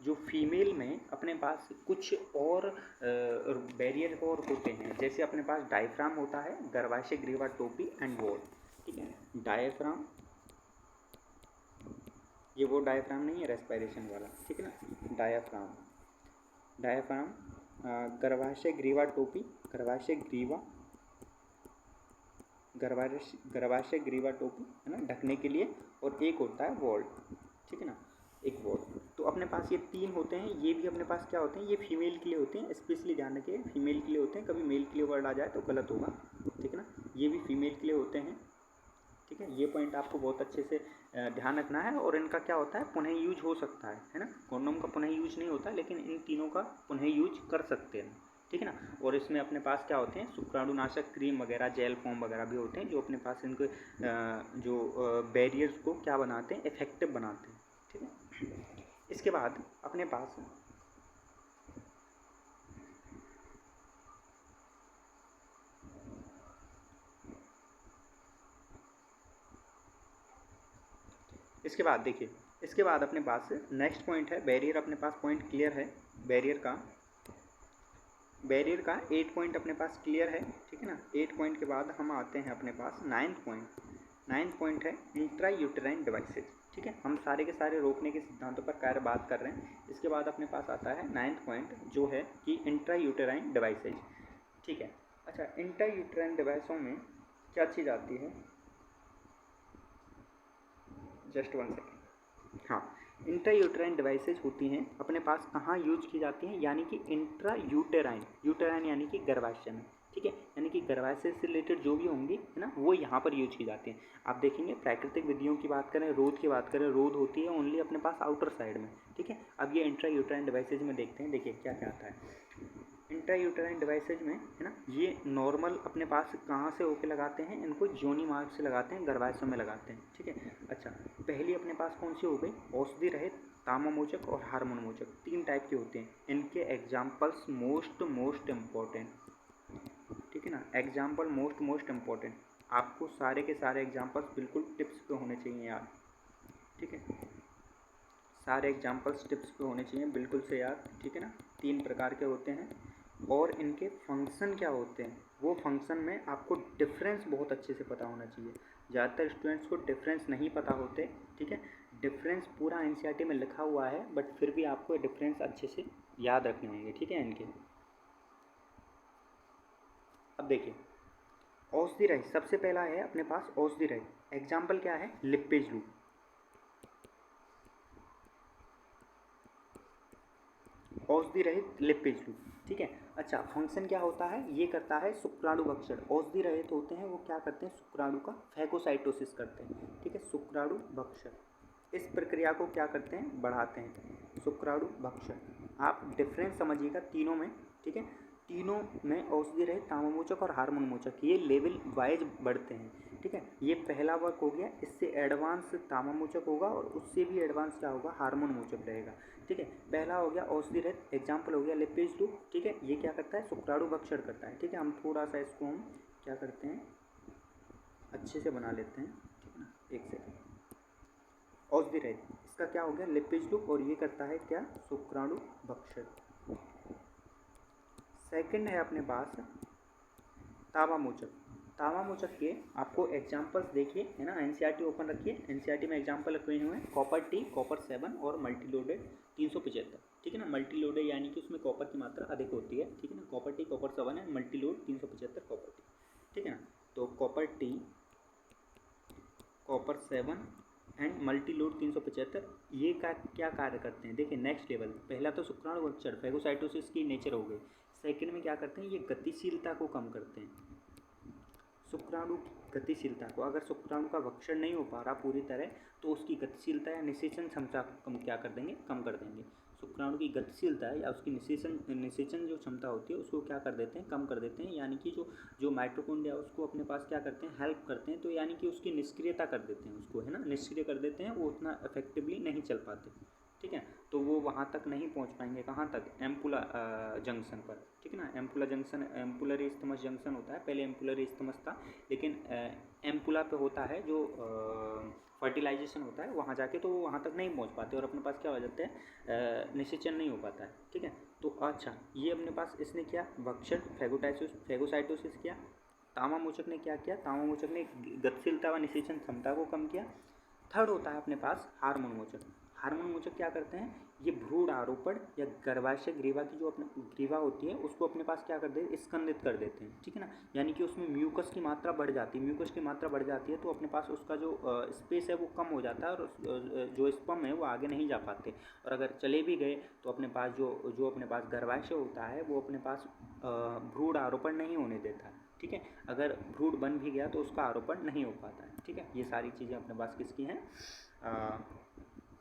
जो फीमेल में अपने पास कुछ और बैरियर और होते हैं, जैसे अपने पास डायफ्राम होता है, गर्भाशय ग्रीवा टोपी एंड वॉल, ठीक है। डायफ्राम, ये वो डायफ्राम नहीं है रेस्पिरेशन वाला, ठीक है ना, डायफ्राम, डायफ्राम, गर्भाशय ग्रीवा टोपी, गर्भाशय ग्रीवा, गर्भाशय ग्रीवा टोपी, है ना, ढकने के लिए, और एक होता है वॉल्ट, ठीक है ना, एक वॉल्ट। तो अपने पास ये तीन होते हैं, ये भी अपने पास क्या होते हैं, ये फीमेल के लिए होते हैं, स्पेशली ध्यान रखिए, फीमेल के लिए होते हैं, कभी मेल के लिए वर्ड आ जाए तो गलत होगा, ठीक है ना, ये भी फीमेल के लिए होते हैं, ठीक है। ये पॉइंट आपको बहुत अच्छे से ध्यान रखना है, और इनका क्या होता है, पुनः यूज हो सकता है ना, कॉन्डोम का पुनः यूज नहीं होता, लेकिन इन तीनों का पुनः यूज कर सकते हैं, ठीक है ना। और इसमें अपने पास क्या होते हैं, शुक्राणुनाशक क्रीम वगैरह, जेल फॉर्म वगैरह भी होते हैं, जो अपने पास इनको जो बैरियर्स को क्या बनाते हैं, इफेक्टिव बनाते हैं, ठीक है। इसके बाद अपने पास इसके बाद देखिए, इसके बाद अपने पास नेक्स्ट पॉइंट है बैरियर। अपने पास पॉइंट क्लियर है बैरियर का, बैरियर का 8 पॉइंट अपने पास क्लियर है, ठीक है ना। 8 पॉइंट के बाद हम आते हैं अपने पास 9th पॉइंट। 9th पॉइंट है इंट्रा यूटेराइन डिवाइसेज, ठीक है। हम सारे के सारे रोकने के सिद्धांतों पर कार्य बात कर रहे हैं। इसके बाद अपने पास आता है 9th पॉइंट, जो है कि इंट्रा यूटेराइन डिवाइसेज, ठीक है। अच्छा, इंट्रा यूटेराइन डिवाइसों में क्या चीज़ आती है, जस्ट 1 सेकेंड, हाँ, इंट्रा यूटेराइन डिवाइसेज होती हैं अपने पास, कहाँ यूज की जाती हैं, यानी कि इंट्रा यूटेराइन, यूटेराइन यानी कि गर्भाशय में, ठीक है, यानी कि गर्भाशय से रिलेटेड जो भी होंगी, है ना, वो यहाँ पर यूज की जाती हैं। आप देखेंगे प्राकृतिक विधियों की बात करें, रोध की बात करें, रोध होती है ओनली अपने पास आउटर साइड में, ठीक है। अब ये इंट्रा यूटेराइन डिवाइसेज में देखते हैं, देखिए क्या क्या आता है इंट्रा यूटेराइन डिवाइसेज में, है ना। ये नॉर्मल अपने पास कहाँ से होके लगाते हैं, इनको योनि मार्ग से लगाते हैं, गर्भाशय में लगाते हैं, ठीक है। अच्छा, पहली अपने पास कौन सी हो गई, औषधि रहित, तामामोचक और हार्मोन मोचक, 3 टाइप के होते हैं। इनके एग्जाम्पल्स मोस्ट इम्पॉर्टेंट, ठीक है ना, एग्जाम्पल मोस्ट इम्पॉर्टेंट, आपको सारे के सारे एग्जाम्पल्स बिल्कुल टिप्स पे होने चाहिए यार, ठीक है, सारे एग्जाम्पल्स टिप्स पे होने चाहिए बिल्कुल से यार, ठीक है ना। 3 प्रकार के होते हैं, और इनके फंक्शन क्या होते हैं, वो फंक्शन में आपको डिफरेंस बहुत अच्छे से पता होना चाहिए। ज़्यादातर स्टूडेंट्स को डिफरेंस नहीं पता होते, ठीक है। डिफरेंस पूरा एनसीईआरटी में लिखा हुआ है, बट फिर भी आपको डिफरेंस अच्छे से याद रखने होंगे, ठीक है इनके। अब देखिए, औषधि रहित, सबसे पहला है अपने पास औषधि रहित, एग्जाम्पल क्या है, लिपेज लूप, औषधि रहित लिपिज लूप, ठीक है। अच्छा, फंक्शन क्या होता है, ये करता है शुक्राणु भक्षण। औषधि रहित होते हैं वो क्या करते हैं, शुक्राणु का फैगोसाइटोसिस करते हैं, ठीक है, शुक्राणु भक्षण। इस प्रक्रिया को क्या करते हैं, बढ़ाते हैं, शुक्राणु भक्षण। आप डिफरेंस समझिएगा तीनों में, ठीक है। तीनों में औषधि रहित, तामामोचक और हार्मोन मोचक, ये लेवल वाइज बढ़ते हैं, ठीक है। ये पहला वर्क हो गया। इससे एडवांस तामामोचक होगा और उससे भी एडवांस क्या होगा, हार्मोन मोचक रहेगा, ठीक है। पहला हो गया औषधि रहित, एग्जाम्पल हो गया लिपेज लूप, ठीक है। ये क्या करता है, शुक्राणु भक्षण करता है, ठीक है। हम थोड़ा सा इसको हम क्या करते हैं, अच्छे से बना लेते हैं, ठीक है ना, एक सेकंड। औषधि रहित, इसका क्या हो गया, लिपेज लूप, और ये करता है क्या, शुक्राणु भक्षण। सेकंड है अपने पास तामामोचक। तामामोचक के आपको एग्जाम्पल्स देखिए, है ना, एनसीईआरटी ओपन रखिए। एनसीईआरटी में एग्जाम्पल रखे हुए हैं कॉपर टी, कॉपर 7 और मल्टीलोडेड 375, ठीक है ना। मल्टीलोडेड यानी कि उसमें कॉपर की मात्रा अधिक होती है, ठीक है ना। कॉपर टी कॉपर 7 है, मल्टीलोड 375 कॉपर टी, ठीक है ना। तो copper T, copper 7 and Multiload 375, ये क्या कार्य करते हैं, देखिए नेक्स्ट लेवल। पहला तो शुक्राणु भक्षण, फैगोसाइटोसिस की नेचर हो गई। सेकंड में क्या करते हैं, ये गतिशीलता को कम करते हैं, शुक्राणु की गतिशीलता को। अगर शुक्राणु का भक्षण नहीं हो पा रहा पूरी तरह, तो उसकी गतिशीलता या निषेचन क्षमता को कम क्या कर देंगे, कम कर देंगे। शुक्राणु की गतिशीलता है या उसकी निषेचन जो क्षमता होती है उसको क्या कर देते हैं, कम कर देते हैं। यानी कि जो माइटोकॉन्ड्रिया उसको अपने पास क्या करते हैं, हेल्प करते हैं। तो यानी कि उसकी निष्क्रियता कर देते हैं, उसको, है ना, निष्क्रिय कर देते हैं। वो उतना इफेक्टिवली नहीं चल पाते, ठीक है। तो वो वहाँ तक नहीं पहुँच पाएंगे, कहाँ तक, एम्पुला जंक्शन पर, ठीक है ना। Ampulla junction, ampullary isthmus junction होता है, पहले एम्पुलरी इस्थमस था, लेकिन एम्पुला पे होता है जो फर्टिलाइजेशन होता है, वहाँ जाके तो वहाँ तक नहीं पहुँच पाते और अपने पास क्या हो जाते हैं, निषेचन नहीं हो पाता है, ठीक है। तो अच्छा, ये अपने पास इसने क्या, भक्षण, फैगोसाइटोसिस किया। तामामोचक ने क्या किया, तामामोचक ने गतिशीलता व निषेचन क्षमता को कम किया। थर्ड होता है अपने पास हार्मोन मोचक। हार्मोन मोचक क्या करते हैं, ये भ्रूण आरोपण या गर्भाशय ग्रीवा की जो अपने ग्रीवा होती है उसको अपने पास क्या कर देते, स्कंदित कर देते हैं, ठीक है ना। यानी कि उसमें म्यूकस की मात्रा बढ़ जाती है। म्यूकस की मात्रा बढ़ जाती है तो अपने पास उसका जो स्पेस है वो कम हो जाता है और जो स्पर्म है वो आगे नहीं जा पाते। और अगर चले भी गए तो अपने पास जो अपने पास गर्भाशय होता है वो अपने पास भ्रूण आरोपण नहीं होने देता, ठीक है। अगर भ्रूण बन भी गया तो उसका आरोपण नहीं हो पाता है, ठीक है। ये सारी चीज़ें अपने पास किसकी हैं,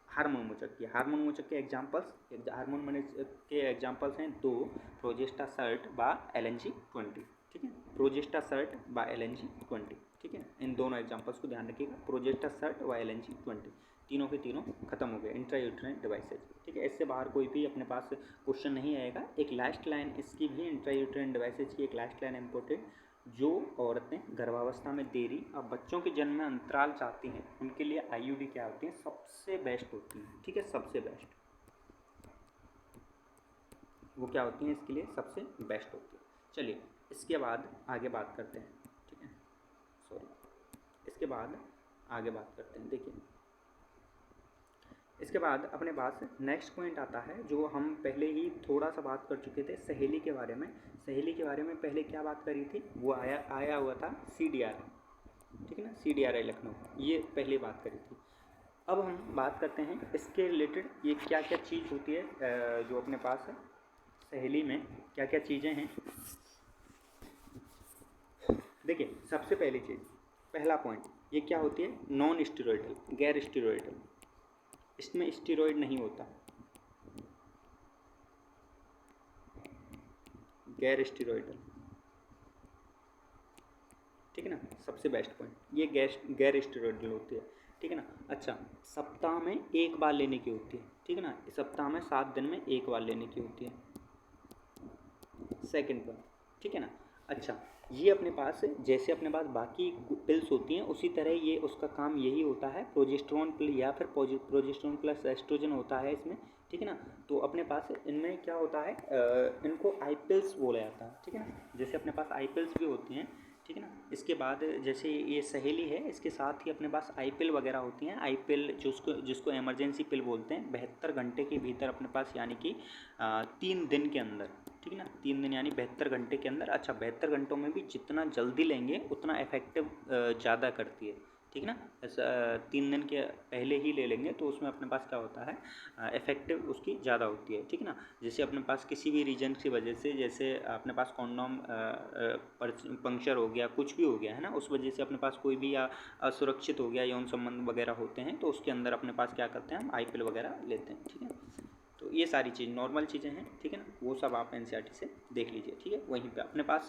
हार्मोन मोचक की। हार्मोन मोचक के एग्जांपल्स, हार्मोन मोचक के एग्जांपल्स हैं दो, प्रोजेस्टासर्ट बा LNG-20, ठीक है, प्रोजेस्टासर्ट बा LNG-20, ठीक है। इन दोनों एग्जांपल्स को ध्यान रखिएगा, प्रोजेस्टासर्ट व LNG-20, तीनों के तीनों खत्म हो गए, इंट्रायूटेराइन डिवाइसेज, ठीक है। इससे बाहर कोई भी अपने पास क्वेश्चन नहीं आएगा। एक लास्ट लाइन इसकी भी, इंट्रायूटेराइन डिवाइसेज की एक लास्ट लाइन इंपॉर्टेंट, जो औरतें गर्भावस्था में देरी और बच्चों के जन्म में अंतराल चाहती हैं उनके लिए IUD क्या होती है, सबसे बेस्ट होती है, ठीक है, सबसे बेस्ट। वो क्या होती हैं, इसके लिए सबसे बेस्ट होती है। चलिए इसके बाद आगे बात करते हैं, ठीक है, सॉरी, इसके बाद आगे बात करते हैं। देखिए इसके बाद अपने पास नेक्स्ट पॉइंट आता है जो हम पहले ही थोड़ा सा बात कर चुके थे, सहेली के बारे में। सहेली के बारे में पहले क्या बात करी थी, वो आया हुआ था CDR, ठीक है ना, CDRI लखनऊ, ये पहले बात करी थी। अब हम बात करते हैं इसके रिलेटेड, ये क्या क्या चीज़ होती है जो अपने पास है सहेली में, क्या क्या चीज़ें हैं। देखिए सबसे पहली चीज़, पहला पॉइंट, ये क्या होती है, नॉन स्टेरॉयडल, गैर स्टेरॉयडल। इसमें स्टेरॉयड नहीं होता, गैर स्टेरॉयडल, ठीक है ना, सबसे बेस्ट पॉइंट, ये गैर स्टेरॉयडल होती है, ठीक है ना। अच्छा, सप्ताह में एक बार लेने की होती है, ठीक है ना, सप्ताह में 7 दिन में एक बार लेने की होती है, सेकंड पॉइंट, ठीक है ना। अच्छा, ये अपने पास जैसे अपने पास बाकी पिल्स होती हैं उसी तरह ये उसका काम यही होता है, प्रोजेस्टेरोन पिल या फिर प्रोजेस्टेरोन प्लस एस्ट्रोजन होता है इसमें, ठीक है ना। तो अपने पास इनमें क्या होता है, इनको आई पिल्स बोला जाता है, ठीक है ना, जैसे अपने पास आई पिल्स भी होती हैं, ठीक है ना। इसके बाद जैसे ये सहेली है, इसके साथ ही अपने पास आई पिल वगैरह होती हैं। आई पिल जिसको इमरजेंसी पिल बोलते हैं, 72 घंटे के भीतर अपने पास, यानी कि 3 दिन के अंदर, ठीक है ना, 3 दिन यानी 72 घंटे के अंदर। अच्छा, 72 घंटों में भी जितना जल्दी लेंगे उतना इफेक्टिव ज़्यादा करती है, ठीक है ना। ऐसा 3 दिन के पहले ही ले लेंगे तो उसमें अपने पास क्या होता है, इफेक्टिव उसकी ज़्यादा होती है, ठीक है ना। जैसे अपने पास किसी भी रीजन की वजह से, जैसे अपने पास कॉन्डोम पंक्चर हो गया, कुछ भी हो गया है ना, उस वजह से अपने पास कोई भी या असुरक्षित हो गया, यौन संबंध वगैरह होते हैं, तो उसके अंदर अपने पास क्या करते हैं, हम आई पिल वगैरह लेते हैं, ठीक है। तो ये सारी चीज़ नॉर्मल चीज़ें हैं, ठीक है ना, वो सब आप एनसीईआरटी से देख लीजिए, ठीक है। वहीं पे अपने पास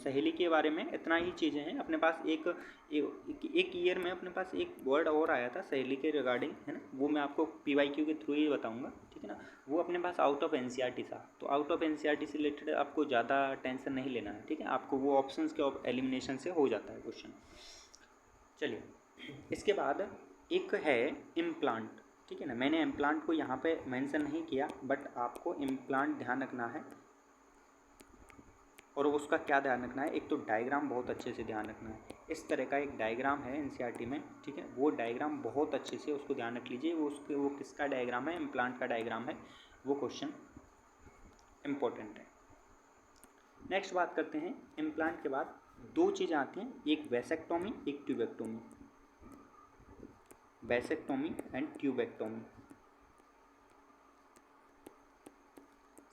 सहेली के बारे में इतना ही चीज़ें हैं। अपने पास एक ईयर में अपने पास एक वर्ड और आया था सहेली के रिगार्डिंग, है ना, वो मैं आपको पीवाईक्यू के थ्रू ही बताऊंगा, ठीक है ना। वो अपने पास आउट ऑफ एनसीईआरटी था, तो आउट ऑफ एनसीईआरटी से रिलेटेड आपको ज़्यादा टेंशन नहीं लेना है, ठीक है। आपको वो ऑप्शंस के एलिमिनेशन से हो जाता है क्वेश्चन। चलिए, इसके बाद एक है इम्प्लांट, ठीक है ना। मैंने इम्प्लांट को यहाँ पे मेंशन नहीं किया, बट आपको इम्प्लांट ध्यान रखना है। और उसका क्या ध्यान रखना है, एक तो डायग्राम बहुत अच्छे से ध्यान रखना है। इस तरह का एक डायग्राम है एनसीईआरटी में, ठीक है। वो डायग्राम बहुत अच्छे से उसको ध्यान रख लीजिए। वो किसका डायग्राम है, इम्प्लांट का डायग्राम है। वो क्वेश्चन इम्पोर्टेंट है। नेक्स्ट बात करते हैं, इम्प्लांट के बाद 2 चीज़ें आती हैं, एक वैसेक्टोमी, एक ट्यूबेक्टोमी। Vasectomy and tubectomy.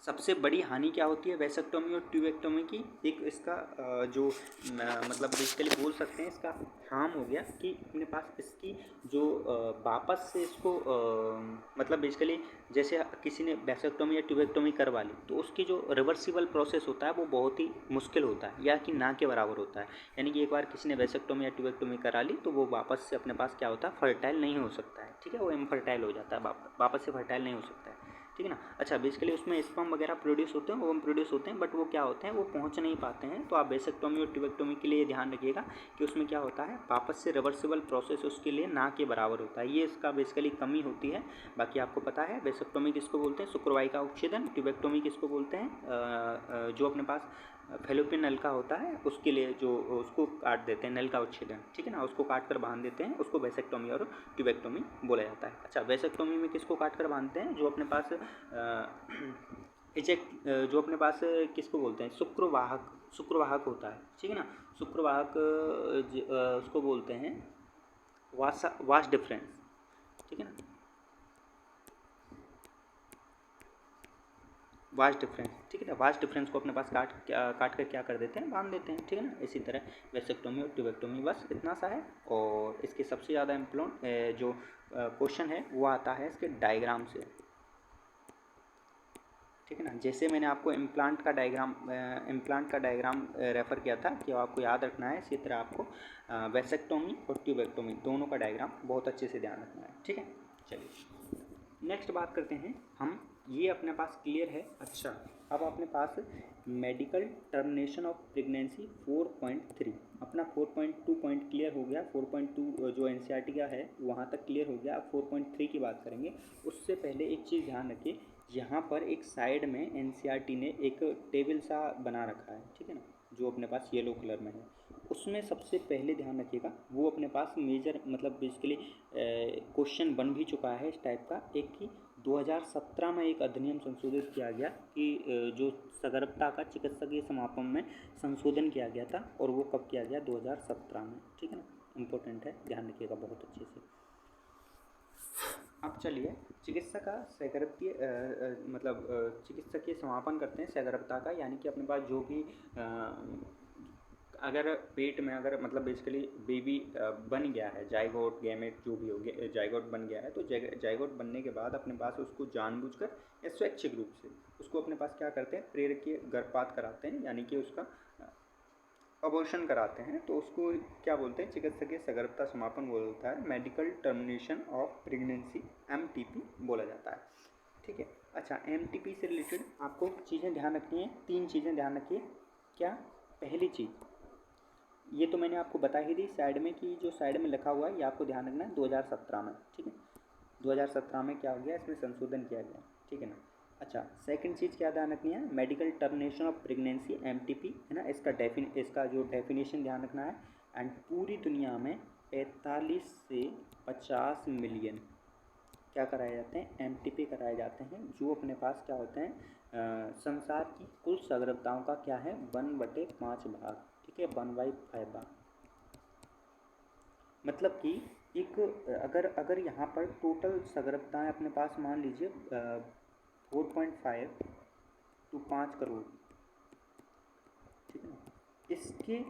सबसे बड़ी हानि क्या होती है वैसेक्टोमी और ट्यूबेक्टोमी की, एक इसका जो मतलब बेसिकली बोल सकते हैं इसका हार्म हो गया कि अपने पास इसकी जो वापस से इसको मतलब बेसिकली जैसे किसी ने वैसेक्टोमी या ट्यूबेक्टोमी करवा ली, तो उसकी जो रिवर्सिबल प्रोसेस होता है वो बहुत ही मुश्किल होता है, या कि ना के बराबर होता है। यानी कि एक बार किसी ने वैसेक्टोमी या ट्यूबेक्टोमी करा ली तो वो वापस से अपने पास क्या होता है, फर्टाइल नहीं हो सकता है, ठीक है। वो इनफर्टाइल हो जाता है, वापस से फर्टाइल नहीं हो सकता है, ठीक है ना। अच्छा, बेसिकली उसमें स्पर्म वगैरह प्रोड्यूस होते हैं, ओवम प्रोड्यूस होते हैं, बट वो क्या होते हैं, वो पहुंच नहीं पाते हैं। तो आप वैसेक्टोमी और ट्यूबेक्टोमी के लिए ध्यान रखिएगा कि उसमें क्या होता है, वापस से रिवर्सिबल प्रोसेस उसके लिए ना के बराबर होता है। ये इसका बेसिकली कमी होती है। बाकी आपको पता है वैसेक्टोमी किसको बोलते हैं, शुक्रवायु का उच्छेदन। ट्यूबेक्टोमी किसको बोलते हैं, जो अपने पास फेलोपियन नल का होता है उसके लिए जो उसको काट देते हैं, नल का उच्छेदन, ठीक है ना, उसको काट कर बांध देते हैं, उसको वैसेक्टोमी और ट्यूबेक्टोमी बोला जाता है। अच्छा, वैसेक्टोमी में किसको काट कर बांधते हैं, जो अपने पास इजेक्ट जो अपने पास किसको बोलते हैं, शुक्रवाहक होता है, ठीक है ना। शुक्रवाहक उसको बोलते हैं वास डिफरेंस, ठीक है ना, वास्ट डिफरेंस, ठीक है ना। वास्ट डिफरेंस को अपने पास काट कर क्या कर देते हैं, बांध देते हैं, ठीक है ना। इसी तरह वैसेक्टोमी और ट्यूबेक्टोमी, बस इतना सा है। और इसके सबसे ज़्यादा जो क्वेश्चन है वो आता है इसके डायग्राम से, ठीक है ना। जैसे मैंने आपको इम्प्लांट का डायग्राम रेफ़र किया था कि आपको याद रखना है, इसी तरह आपको वैसेक्टोमी और ट्यूबेक्टोमी दोनों का डायग्राम बहुत अच्छे से ध्यान रखना है, ठीक है। चलिए, नेक्स्ट बात करते हैं हम, ये अपने पास क्लियर है। अच्छा, अब अपने पास मेडिकल टर्मिनेशन ऑफ प्रेगनेंसी 4.3, अपना 4.2 पॉइंट क्लियर हो गया। 4.2 जो एनसीईआरटी का है वहाँ तक क्लियर हो गया। अब 4.3 की बात करेंगे। उससे पहले एक चीज़ ध्यान रखिए, यहाँ पर एक साइड में एनसीईआरटी ने एक टेबल सा बना रखा है, ठीक है ना, जो अपने पास येलो कलर में है। उसमें सबसे पहले ध्यान रखिएगा, वो अपने पास मेजर मतलब बेसिकली क्वेश्चन बन भी चुका है इस टाइप का एक, कि 2017 में एक अधिनियम संशोधित किया गया कि जो सगर्भता का चिकित्सकीय समापन में संशोधन किया गया था, और वो कब किया गया, 2017 में, ठीक है ना। इम्पोर्टेंट है, ध्यान रखिएगा बहुत अच्छे से। अब चलिए चिकित्सा का सगर्भीय मतलब चिकित्सकीय समापन करते हैं सगर्भता का, यानी कि अपने पास जो भी अगर पेट में अगर मतलब बेसिकली बेबी बन गया है, जाइगोट गैमेट जो भी हो गया, जाइगोट बन गया है, तो जाइगोट बनने के बाद अपने पास उसको जानबूझकर या स्वैच्छिक रूप से उसको अपने पास क्या करते हैं, प्रेरकीय गर्भपात कराते हैं, यानी कि उसका अबॉर्शन कराते हैं। तो उसको क्या बोलते हैं, चिकित्सकीय सगर्भता समापन बोलता है, medical termination of pregnancy, MTP बोला जाता है, ठीक है। अच्छा, एमटीपी से रिलेटेड आपको चीज़ें ध्यान रखनी है, 3 चीज़ें ध्यान रखिए। क्या, पहली चीज़ ये तो मैंने आपको बता ही दी साइड में, कि जो साइड में लिखा हुआ है ये आपको ध्यान रखना है 2017 में, ठीक है। 2017 में क्या हो गया, इसमें संशोधन किया गया, ठीक है ना। अच्छा, सेकंड चीज़ क्या ध्यान रखनी है, medical termination of pregnancy, MTP, है ना, इसका जो डेफिनेशन ध्यान रखना है। एंड पूरी दुनिया में 45 से 50 मिलियन क्या कराए जाते हैं, एमटीपी कराए जाते हैं, जो अपने पास क्या होते हैं, संसार की कुल सगर्भताओं का क्या है, 1/5 भाग, ठीक है, 1/5 भाग। मतलब कि एक अगर यहाँ पर टोटल सगर्भताएँ अपने पास मान लीजिए 4.5 to 5 करोड़, ठीक है ना। इसके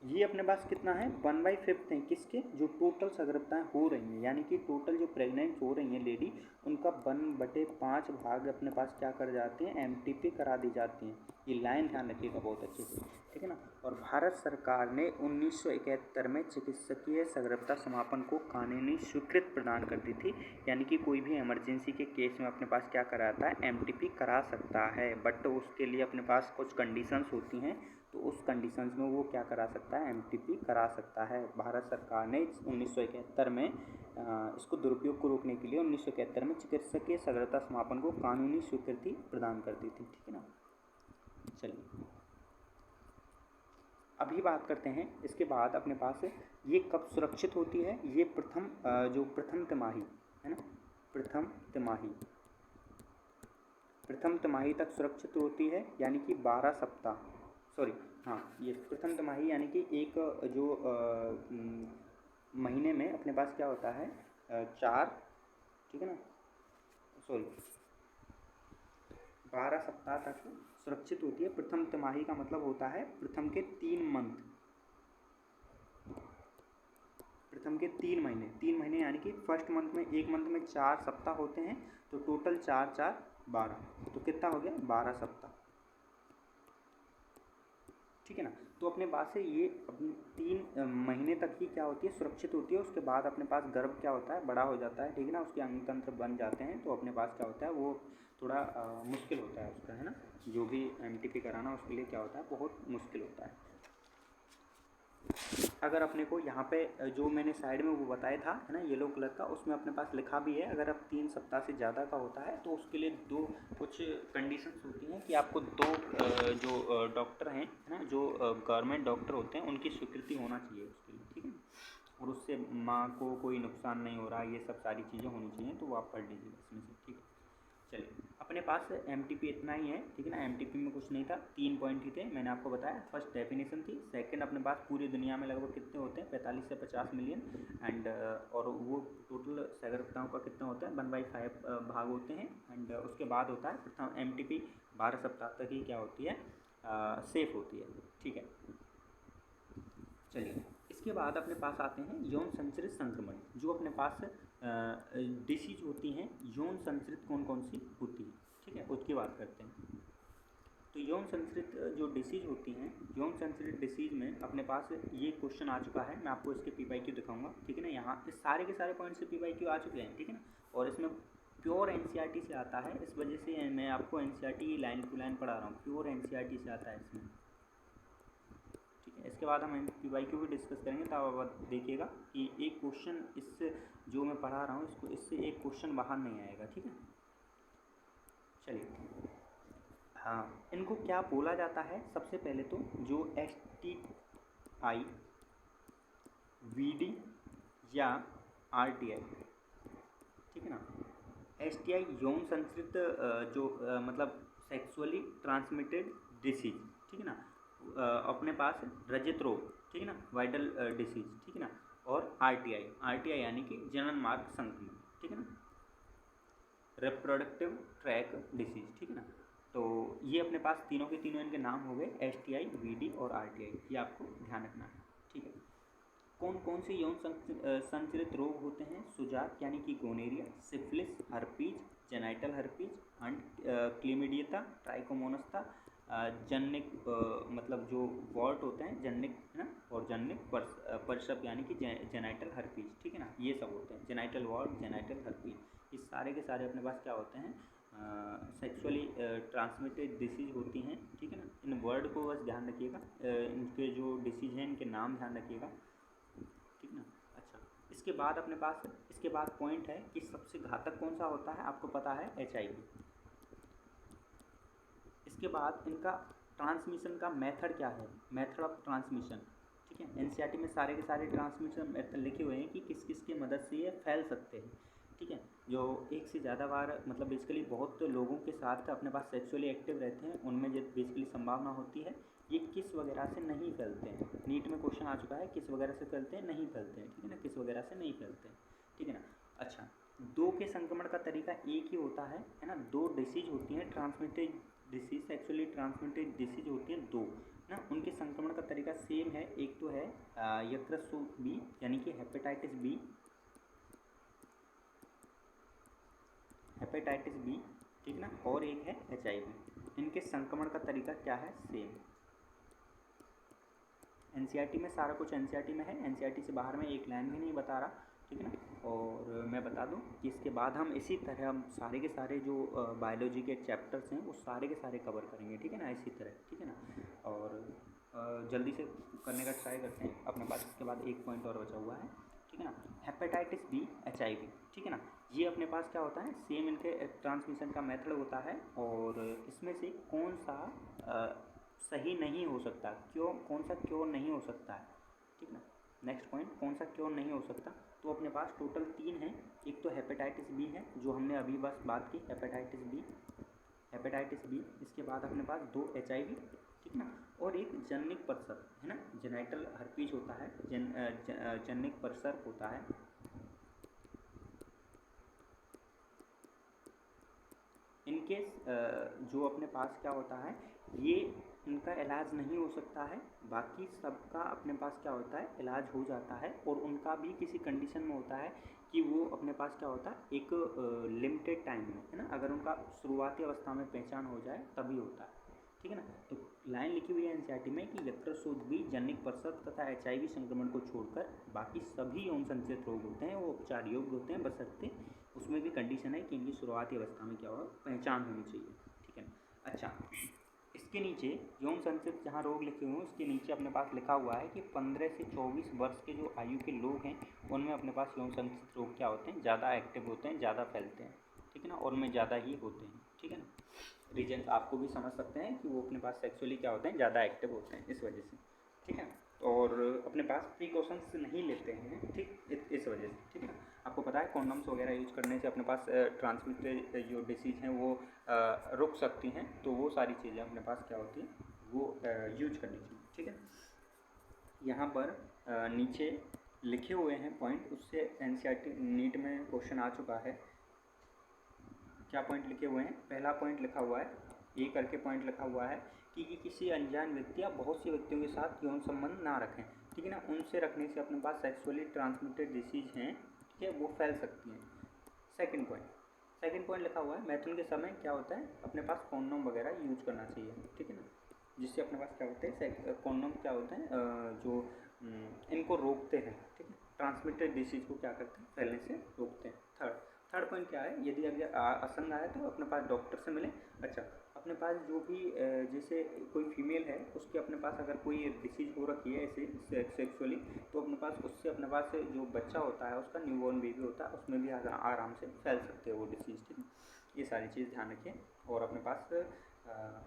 ये अपने पास कितना है 1/5 है किसके, जो टोटल सगर्भताएँ हो रही हैं, यानी कि टोटल जो प्रेग्नेंट हो रही हैं लेडी, उनका 1/5 भाग अपने पास क्या कर जाते हैं, MTP करा दी जाती हैं। ये लाइन ध्यान रखिएगा बहुत अच्छे से, ठीक है ना। और भारत सरकार ने 1971 में चिकित्सकीय सगर्भता समापन को कानूनी स्वीकृति प्रदान कर दी थी, यानी कि कोई भी इमरजेंसी के केस में अपने पास क्या कराता है, MTP करा सकता है, बट उसके लिए अपने पास कुछ कंडीशंस होती हैं, तो उस कंडीशंस में वो क्या करा सकता है, MTP करा सकता है। भारत सरकार ने 1971 में इसको दुरुपयोग को रोकने के लिए 1971 में चिकित्सकीय सगर्भता समापन को कानूनी स्वीकृति प्रदान कर दी थी, ठीक है ना। चलिए अभी बात करते हैं, इसके बाद अपने पास ये कब सुरक्षित होती है, ये प्रथम तिमाही है ना, प्रथम तिमाही तक सुरक्षित होती है, यानी कि 12 सप्ताह, सॉरी हाँ, ये प्रथम तिमाही यानी कि एक जो महीने में अपने पास क्या होता है 4, ठीक है ना, सॉरी 12 सप्ताह तक सुरक्षित होती है। प्रथम तिमाही का मतलब होता है प्रथम के 3 महीने, यानी कि फर्स्ट मंथ में, एक मंथ में 4 सप्ताह होते हैं, तो टोटल 4 4 12, तो कितना हो गया 12 सप्ताह, ठीक है ना। तो अपने पास से ये अपने 3 महीने तक ही क्या होती है, सुरक्षित होती है। उसके बाद अपने पास गर्भ क्या होता है, बड़ा हो जाता है, ठीक है ना, उसके अंग तंत्र बन जाते हैं, तो अपने पास क्या होता है, वो थोड़ा मुश्किल होता है उसका, है ना, जो भी MTP कराना उसके लिए क्या होता है, बहुत मुश्किल होता है। अगर अपने को यहाँ पे जो मैंने साइड में वो बताया था, है ना, येलो कलर का, उसमें अपने पास लिखा भी है, अगर अब 3 सप्ताह से ज़्यादा का होता है तो उसके लिए कुछ कंडीशंस होती हैं कि आपको 2 जो डॉक्टर हैं, है ना, जो गवर्नमेंट डॉक्टर होते हैं, उनकी स्वीकृति होना चाहिए उसके लिए, ठीक है, और उससे माँ को कोई नुकसान नहीं हो रहा, ये सब सारी चीज़ें होनी चाहिए, तो वो आप पढ़ लीजिए इसमें से, ठीक है। चलिए अपने पास MTP इतना ही है, ठीक है ना, MTP में कुछ नहीं था, 3 पॉइंट ही थे, मैंने आपको बताया। फर्स्ट डेफिनेशन थी, सेकंड अपने पास पूरी दुनिया में लगभग कितने होते हैं, 45 से 50 मिलियन, एंड और वो टोटल सगर्भताओं का कितना होता है 1/5 भाग होते हैं, एंड उसके बाद होता है प्रथम MTP 12 सप्ताह तक ही क्या होती है, सेफ होती है, ठीक है। चलिए इसके बाद अपने पास आते हैं यौन संचरित संक्रमण, जो अपने पास डिसीज होती हैं, यौन संचरित कौन कौन सी होती है, ठीक है, उसकी बात करते हैं। तो यौन संचरित जो डिसीज होती हैं, यौन संचरित डिसीज में अपने पास ये क्वेश्चन आ चुका है, मैं आपको इसके PYQ दिखाऊंगा, ठीक है ना। यहाँ इस सारे के सारे पॉइंट से PYQ आ चुके हैं, ठीक है ना, और इसमें प्योर NCERT से आता है, इस वजह से मैं आपको NCERT लाइन टू लाइन पढ़ा रहा हूँ, प्योर NCERT से आता है इसमें, ठीक है। इसके बाद हम PYQ भी डिस्कस करेंगे, तब आप देखिएगा कि एक क्वेश्चन इससे जो मैं पढ़ा रहा हूँ इससे एक क्वेश्चन बाहर नहीं आएगा, ठीक है। चलिए हाँ, इनको क्या बोला जाता है, सबसे पहले तो जो STI, VD या RTI, ठीक है ना। STI यौन संचरित जो मतलब सेक्सुअली ट्रांसमिटेड डिसीज, ठीक है ना, अपने पास रजत रोग, ठीक है ना, वाइटल डिसीज, ठीक है ना, और RTI यानी कि जनन मार्ग संक्रमण, ठीक है ना, रिप्रोडक्टिव ट्रैक डिसीज, ठीक है ना। तो ये अपने पास तीनों के तीनों इनके नाम हो गए, STI, VD और RTI, ये आपको ध्यान रखना है, ठीक है। कौन कौन से यौन संचरित रोग होते हैं, सुजाक यानी कि gonorrhoea, syphilis, herpes, genital herpes, and क्लेमिडियता, ट्राइकोमोनस्ता, जन्निक मतलब जो वॉर्ट होते हैं जन्निक, है ना, और जन्निक परशप यानी कि जेनाइटल हर्पीज, ठीक है ना, ये सब होते हैं, जेनाइटल वॉर्ट, जेनाइटल हर्पीज, ये सारे के सारे अपने पास क्या होते हैं, सेक्सुअली ट्रांसमिटेड डिसीज होती हैं, ठीक है ना। इन वर्ड को बस ध्यान रखिएगा, इनके जो डिसीज हैं इनके नाम ध्यान रखिएगा, ठीक ना। अच्छा, इसके बाद अपने पास इसके बाद पॉइंट है कि सबसे घातक कौन सा होता है, आपको पता है HIV। इसके बाद इनका ट्रांसमिशन का मेथड क्या है, मेथड ऑफ ट्रांसमिशन, ठीक है। NCERT में सारे के सारे ट्रांसमिशन मेथड लिखे हुए हैं कि किस किस की मदद से ये फैल सकते हैं, ठीक है। जो एक से ज़्यादा बार मतलब बेसिकली बहुत लोगों के साथ अपने पास सेक्सुअली एक्टिव रहते हैं, उनमें जो बेसिकली संभावना होती है ये किस वगैरह से नहीं फैलते हैं। नीट में क्वेश्चन आ चुका है, किस वगैरह से फैलते हैं, नहीं फैलते हैं, ठीक है ना, किस वगैरह से नहीं फैलते हैं, ठीक है ना। अच्छा, दो के संक्रमण का तरीका एक ही होता है ना। दो डिसीज होती हैं transmitted disease, sexually transmitted disease होती हैं दो ना, उनके संक्रमण का तरीका सेम है। एक तो है यकृत बी यानी कि हेपेटाइटिस बी, हेपेटाइटिस बी, ठीक ना, और एक है HIV। इनके संक्रमण का तरीका क्या है, सेम। एनसीईआरटी में सारा कुछ एनसीईआरटी में है, एनसीईआरटी से बाहर में एक लाइन भी नहीं बता रहा, ठीक है ना। और मैं बता दूं कि इसके बाद हम इसी तरह हम सारे के सारे जो बायोलॉजी के चैप्टर्स हैं वो सारे के सारे कवर करेंगे, ठीक है ना, इसी तरह, ठीक है ना। और जल्दी से करने का ट्राई करते हैं। अपने पास इसके बाद एक पॉइंट और बचा हुआ है, ठीक है ना। हेपेटाइटिस बी, HIV, ठीक है ना, ये अपने पास क्या होता है, सेम इनके ट्रांसमिशन का मेथड होता है। और इसमें से कौन सा सही नहीं हो सकता, क्यों, कौन सा क्योर नहीं हो सकता है, ठीक ना। नेक्स्ट पॉइंट, कौन सा क्योर नहीं हो सकता, तो अपने पास टोटल 3 हैं। एक तो हेपेटाइटिस बी है जो हमने अभी बस बात की, हेपेटाइटिस बी, हेपेटाइटिस बी। इसके बाद अपने पास 2 HIV, ठीक ना, और एक जनिक परसर है ना, जेनाइटल हर्पीज होता है, जनिक परसर होता है। इनके जो अपने पास क्या होता है, ये इनका इलाज नहीं हो सकता है, बाकी सबका अपने पास क्या होता है, इलाज हो जाता है। और उनका भी किसी कंडीशन में होता है कि वो अपने पास क्या होता है, एक लिमिटेड टाइम में, है ना, अगर उनका शुरुआती अवस्था में पहचान हो जाए तभी होता है, ठीक है ना। तो लाइन लिखी हुई है एनसीईआरटी में कि यकृत बी, जनिक परसर तथा HIV संक्रमण को छोड़कर बाकी सभी यौन संचित रोग होते हैं वो उपचार योग्य होते हैं, बशर्ते उसमें भी कंडीशन है कि इनकी शुरुआती अवस्था में क्या होगा, पहचान होनी चाहिए, ठीक है ना। अच्छा, इसके नीचे यौन संचित जहाँ रोग लिखे हुए हैं उसके नीचे अपने पास लिखा हुआ है कि 15 से 24 वर्ष के जो आयु के लोग हैं उनमें अपने पास यौन संचित रोग क्या होते हैं, ज़्यादा एक्टिव होते हैं, ज़्यादा फैलते हैं, ठीक है ना, और उनमें ज़्यादा ही होते हैं, ठीक है ना। रीजन आपको भी समझ सकते हैं कि वो अपने पास सेक्सुअली क्या होते हैं, ज़्यादा एक्टिव होते हैं इस वजह से, ठीक है। और अपने पास प्रिकॉशंस नहीं लेते हैं, ठीक, इस वजह से, ठीक है। आपको पता है कॉन्डम्स वगैरह यूज करने से अपने पास ट्रांसमिटेड जो डिसीज़ हैं वो रुक सकती हैं, तो वो सारी चीज़ें अपने पास क्या होती हैं, वो यूज करनी चाहिए, ठीक है। यहाँ पर नीचे लिखे हुए हैं पॉइंट, उससे एनसीईआरटी नीट में क्वेश्चन आ चुका है। क्या पॉइंट लिखे हुए हैं, पहला पॉइंट लिखा हुआ है, ए करके पॉइंट लिखा हुआ है कि किसी अनजान व्यक्ति या बहुत से व्यक्तियों के साथ यौन संबंध ना रखें, ठीक है ना, उनसे रखने से अपने पास सेक्सुअली ट्रांसमिटेड डिसीज हैं, ठीक है, वो फैल सकती हैं। सेकंड पॉइंट लिखा हुआ है, मैथुन के समय क्या होता है, अपने पास कॉन्डोम वगैरह यूज करना चाहिए, ठीक है ना, जिससे अपने पास क्या होते हैं, कॉन्डोम क्या होते हैं जो इनको रोकते हैं, ठीक है, ट्रांसमिटेड डिसीज को क्या करते हैं, फैलने से रोकते हैं। थर्ड पॉइंट क्या है, यदि अगर असंग आए तो अपने पास डॉक्टर से मिले। अच्छा, अपने पास जो भी जैसे कोई फीमेल है उसके अपने पास अगर कोई डिसीज हो रखी है ऐसे सेक्सुअली, तो अपने पास उससे अपने पास जो बच्चा होता है उसका न्यूबॉर्न बेबी होता है उसमें भी आराम से फैल सकते हैं वो डिसीज, ठीक है। ये सारी चीज़ ध्यान रखें। और अपने पास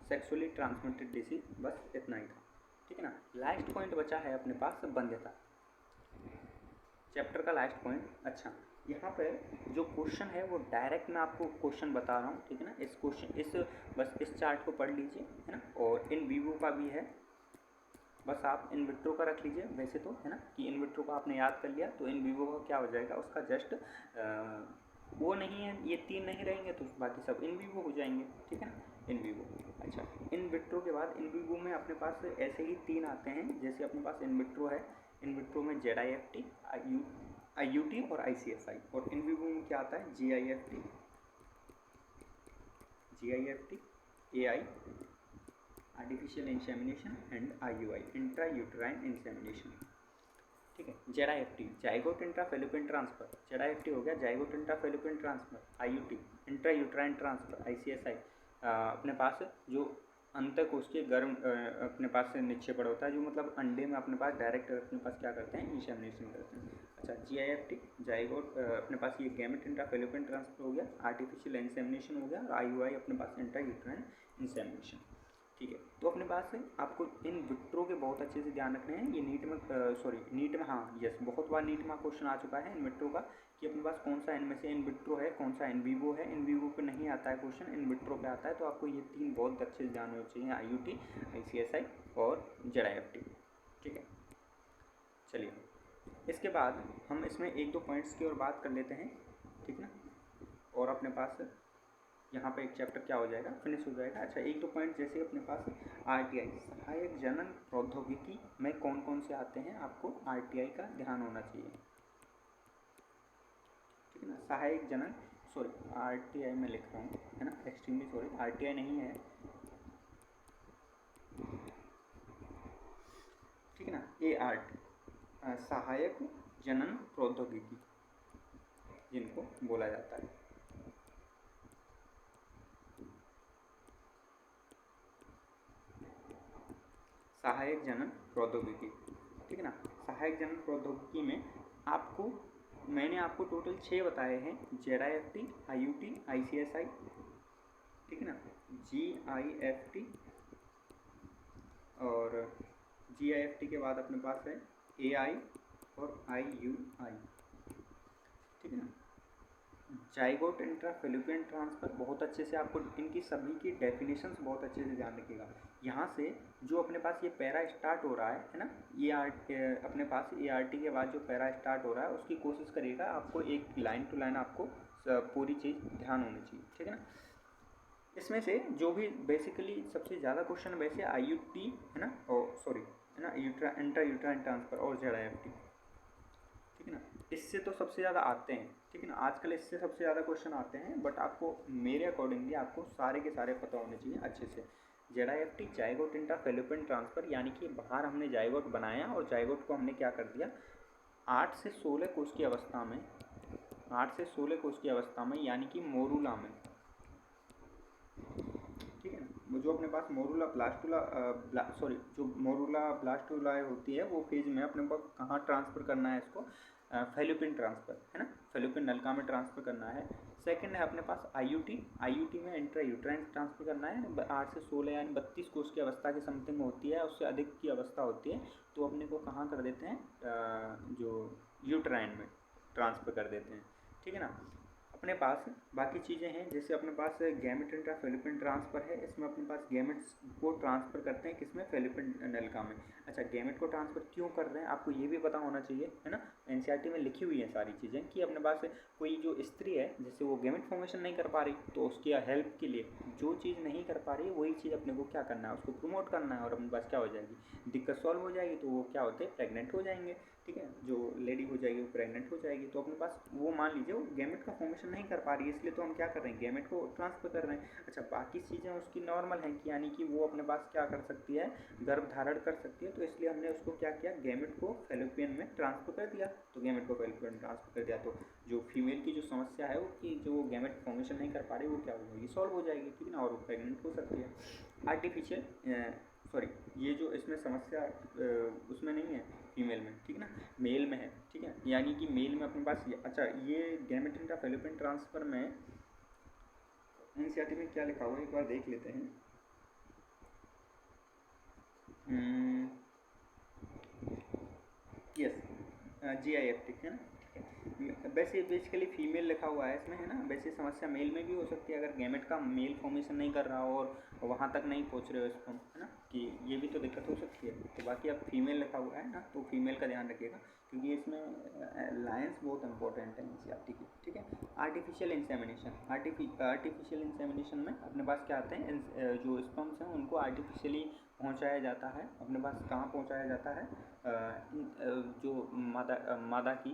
सेक्सुअली ट्रांसमिटेड डिसीज, बस इतना ही था, ठीक है ना। लास्ट पॉइंट बचा है अपने पास वंध्यता, चैप्टर का लास्ट पॉइंट। अच्छा, यहाँ पर जो क्वेश्चन है वो डायरेक्ट मैं आपको क्वेश्चन बता रहा हूँ, ठीक है ना। इस क्वेश्चन बस इस चार्ट को पढ़ लीजिए, है ना, और इन विवो का भी है, बस आप इन विट्रो का रख लीजिए वैसे तो, है ना, कि इन विट्रो का आपने याद कर लिया तो इन विवो का क्या हो जाएगा, उसका जस्ट वो नहीं है, ये 3 नहीं रहेंगे तो बाकी सब इन विवो हो जाएंगे, ठीक है ना, इन विवो। अच्छा, इन विट्रो के बाद इन विवो में अपने पास ऐसे ही 3 आते हैं, जैसे अपने पास इन विट्रो है, इन विट्रो में ZIFT, IUT और ICSI, और इन विवो में क्या आता है, GIFT, AI, artificial insemination, and IUI, intra uterine insemination, ठीक है। ZIFT, zygote intra fallopian transfer, ZIFT हो गया zygote intra fallopian transfer, IUT intra uterine transfer, ICSI अपने पास जो अंतकोश के गर्म अपने पास से निक्षेपण होता है, जो मतलब अंडे में अपने पास डायरेक्ट अपने पास क्या करते हैं, इंसेमिनेशन करते हैं। अच्छा, GIFT जाइगोट अपने पास ये गैमेट इंट्रा फेलोपियन ट्रांसफर हो गया, आर्टिफिशियल इंसेमिनेशन हो गया, और IUI अपने पास इंट्रा यूट्राइन इंसेमिनेशन, ठीक है। तो अपने पास आपको इन विट्रो के बहुत अच्छे से ध्यान रखने हैं, ये नीट में नीट में, हाँ यस, बहुत बार नीट में क्वेश्चन आ चुका है इन विट्रो का कि अपने पास कौन सा इनमें से इन विट्रो है, कौन सा इन विवो है। इन विवो पे नहीं आता है क्वेश्चन, इन विट्रो पे आता है। तो आपको ये 3 बहुत अच्छे से जानने चाहिए, IUT, ICSI और ZIFT, ठीक है। चलिए इसके बाद हम इसमें 1-2 पॉइंट्स की और बात कर लेते हैं, ठीक है ना, और अपने पास यहाँ पे एक चैप्टर क्या हो जाएगा, फिनिश हो जाएगा। अच्छा 1-2 पॉइंट जैसे अपने पास RTI सहायक जनन प्रौद्योगिकी में कौन कौन से आते हैं, आपको RTI का ध्यान होना चाहिए, ठीक है ना। सहायक जनन, सॉरी RTI में लिख रहा हूँ, है ना, एक्सट्रीमली सॉरी, RTI नहीं है, ठीक है ना, ART सहायक जनन प्रौद्योगिकी जिनको बोला जाता है। सहायक जनन प्रौद्योगिकी, ठीक है ना। सहायक जनन प्रौद्योगिकी में आपको मैंने आपको टोटल 6 बताए हैं, ZIFT, IUT, ICSI, ठीक है ना, GIFT और GIFT के बाद अपने पास है AI और IUI, ठीक है ना। जाइगोट इंट्राफेलोपियन ट्रांसफ़र बहुत अच्छे से आपको इनकी सभी की डेफिनेशंस बहुत अच्छे से ध्यान रखिएगा। यहाँ से जो अपने पास ये पैरा स्टार्ट हो रहा है ना, ये अपने पास ART के बाद जो पैरा स्टार्ट हो रहा है उसकी कोशिश करिएगा, आपको एक लाइन टू लाइन आपको पूरी चीज़ ध्यान होनी चाहिए, ठीक है ना। इसमें से जो भी बेसिकली सबसे ज़्यादा क्वेश्चन वैसे IUT है ना, और सॉरी है ना, इंट्रा यूट्राइन ट्रांसफ़र और ZIFT, ठीक है ना, इससे तो सबसे ज़्यादा आते हैं, ठीक है ना, आजकल इससे सबसे ज़्यादा क्वेश्चन आते हैं। बट आपको मेरे अकॉर्डिंगली आपको सारे के सारे पता होने चाहिए अच्छे से। ZIFT जाइगोट इंट्राफेलोपियन ट्रांसफ़र, यानी कि बाहर हमने जाइगोट बनाया और जाइगोट को हमने क्या कर दिया, 8 से 16 कोष की अवस्था में, 8 से 16 कोष की अवस्था में, यानी कि मोरूला में, ठीक है ना, जो अपने पास मोरूला ब्लास्टुला सॉरी जो मोरूला ब्लास्टुला होती है वो फेज में अपने पास कहाँ ट्रांसफ़र करना है इसको, फेलोपियन ट्रांसफ़र, है ना, फेलोपियन नलिका में ट्रांसफ़र करना है। सेकंड है अपने पास IUT में इंट्रा यूट्राइन ट्रांसफ़र करना है, 8 से 16 यानी 32 कोष की अवस्था की समथिंग होती है, उससे अधिक की अवस्था होती है तो अपने को कहाँ कर देते हैं, जो यूट्राइन में ट्रांसफ़र कर देते हैं, ठीक है ना। अपने पास बाकी चीज़ें हैं, जैसे अपने पास गैमेट इंट्राफेलोपियन ट्रांसफ़र है, इसमें अपने पास गैमेट्स को ट्रांसफ़र करते हैं किसमें, फेलोपियन नलिका में। अच्छा गैमेट को ट्रांसफ़र क्यों कर रहे हैं आपको ये भी पता होना चाहिए, है ना। NCERT में लिखी हुई है सारी चीज़ें कि अपने पास कोई जो स्त्री है जैसे वो गैमेट फॉर्मेशन नहीं कर पा रही, तो उसकी हेल्प के लिए जो चीज़ नहीं कर पा रही है वही चीज़ अपने को क्या करना है, उसको प्रमोट करना है, और अपने पास क्या हो जाएगी, दिक्कत सॉल्व हो जाएगी, तो वो क्या होते हैं, प्रेग्नेंट हो जाएंगे, ठीक है, जो लेडी हो जाएगी वो प्रेग्नेंट हो जाएगी। तो अपने पास वो मान लीजिए वो गैमेट का फॉर्मेशन नहीं कर पा रही है, इसलिए तो हम क्या कर रहे हैं, गैमेट को ट्रांसफ़र कर रहे हैं। अच्छा बाकी चीज़ें उसकी नॉर्मल हैं कि यानी कि वो अपने पास क्या कर सकती है, गर्भ धारण कर सकती है, तो इसलिए हमने उसको क्या किया, गैमेट को फेलोपियन में ट्रांसफ़र कर दिया। तो गैमेट को फेलोपियन ट्रांसफ़र कर दिया तो जो फीमेल की जो समस्या है वो कि जो गैमेट फॉर्मेशन नहीं कर पा रही वो क्या हो जाएगी, सॉल्व हो जाएगी, ठीक है ना, और वो प्रेग्नेंट हो सकती है। आर्टिफिशियल सॉरी ये जो इसमें समस्या उसमें नहीं है फीमेल में, ठीक है ना, मेल में है, ठीक है, यानी कि मेल में अपने पास अच्छा ये गैमेट इंट्राफेलोपियन ट्रांसफ़र में NCERT में क्या लिखा हुआ है एक बार देख लेते हैं। यस GIFT है ना, वैसे बेसिकली फीमेल लिखा हुआ है इसमें, है ना। वैसे समस्या मेल में भी हो सकती है अगर गैमेट का मेल फॉर्मेशन नहीं कर रहा हो और वहाँ तक नहीं पहुँच रहे हो इसको, है ना, कि ये भी तो दिक्कत हो सकती है। तो बाकी अब फीमेल लिखा हुआ है ना, तो फीमेल का ध्यान रखिएगा क्योंकि इसमें लाइन्स बहुत इंपॉर्टेंट है NCERT की, ठीक है। आर्टिफिशियल इंसेमिनेशन, आर्टिफिशियल इंसेमिनेशन में अपने पास क्या आते हैं, जो स्पर्म्स हैं उनको आर्टिफिशियली पहुँचाया जाता है, अपने पास कहाँ पहुँचाया जाता है, जो मादा की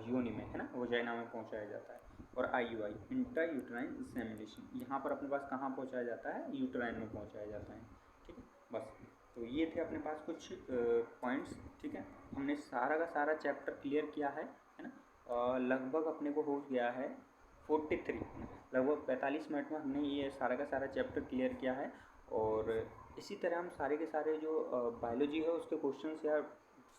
योनि में, है ना, वजाइना में पहुँचाया जाता है। और IUI इंट्रा यूट्राइन इंसेमिनेशन, यहाँ पर अपने पास कहाँ पहुँचाया जाता है, यूट्राइन में पहुँचाया जाता है, ठीक है। बस तो ये थे अपने पास कुछ पॉइंट्स, ठीक है। हमने सारा का सारा चैप्टर क्लियर किया है ना, लगभग अपने को हो गया है 43, लगभग 45 मिनट में हमने ये सारा का सारा चैप्टर क्लियर किया है। और इसी तरह हम सारे के सारे जो बायोलॉजी है उसके क्वेश्चंस या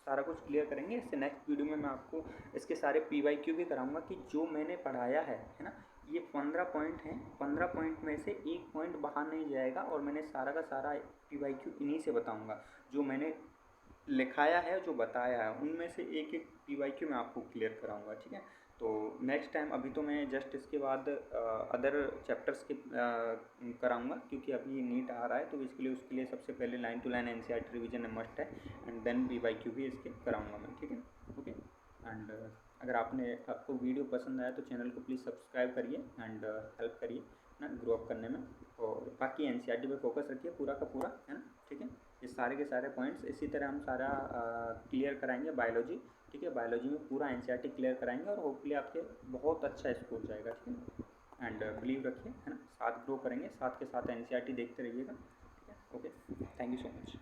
सारा कुछ क्लियर करेंगे। इससे नेक्स्ट वीडियो में मैं आपको इसके सारे PYQ भी कराऊंगा कि जो मैंने पढ़ाया है ना, ये 15 पॉइंट हैं, 15 पॉइंट में से एक पॉइंट बाहर नहीं जाएगा और मैंने सारा का सारा PYQ इन्हीं से बताऊंगा। जो मैंने लिखाया है, जो बताया है, उनमें से एक एक PYQ मैं आपको क्लियर कराऊंगा, ठीक है। तो नेक्स्ट टाइम, अभी तो मैं जस्ट इसके बाद अदर चैप्टर्स के कराऊंगा, क्योंकि अभी नीट आ रहा है, तो इसके लिए उसके लिए सबसे पहले line to line NCERT revision must है, एंड देन पीवाईक्यू भी इसके कराऊंगा मैं, ठीक है। ओके, एंड अगर आपको वीडियो पसंद आया तो चैनल को प्लीज़ सब्सक्राइब करिए एंड हेल्प करिए ना ग्रो अप करने में, और बाकी एनसीईआरटी पे फोकस रखिए पूरा का पूरा, है ना, ठीक है। ये सारे के सारे पॉइंट्स इसी तरह हम सारा क्लियर कराएंगे। बायोलॉजी, ठीक है, बायोलॉजी में पूरा एनसीईआरटी क्लियर कराएंगे और होपफुली आपके बहुत अच्छा स्कोर जाएगा, ठीक है। एंड बिलीव रखिए, है ना, साथ ग्रो करेंगे, साथ के साथ एनसीईआरटी देखते रहिएगा, ठीक है। Okay, thank you so much.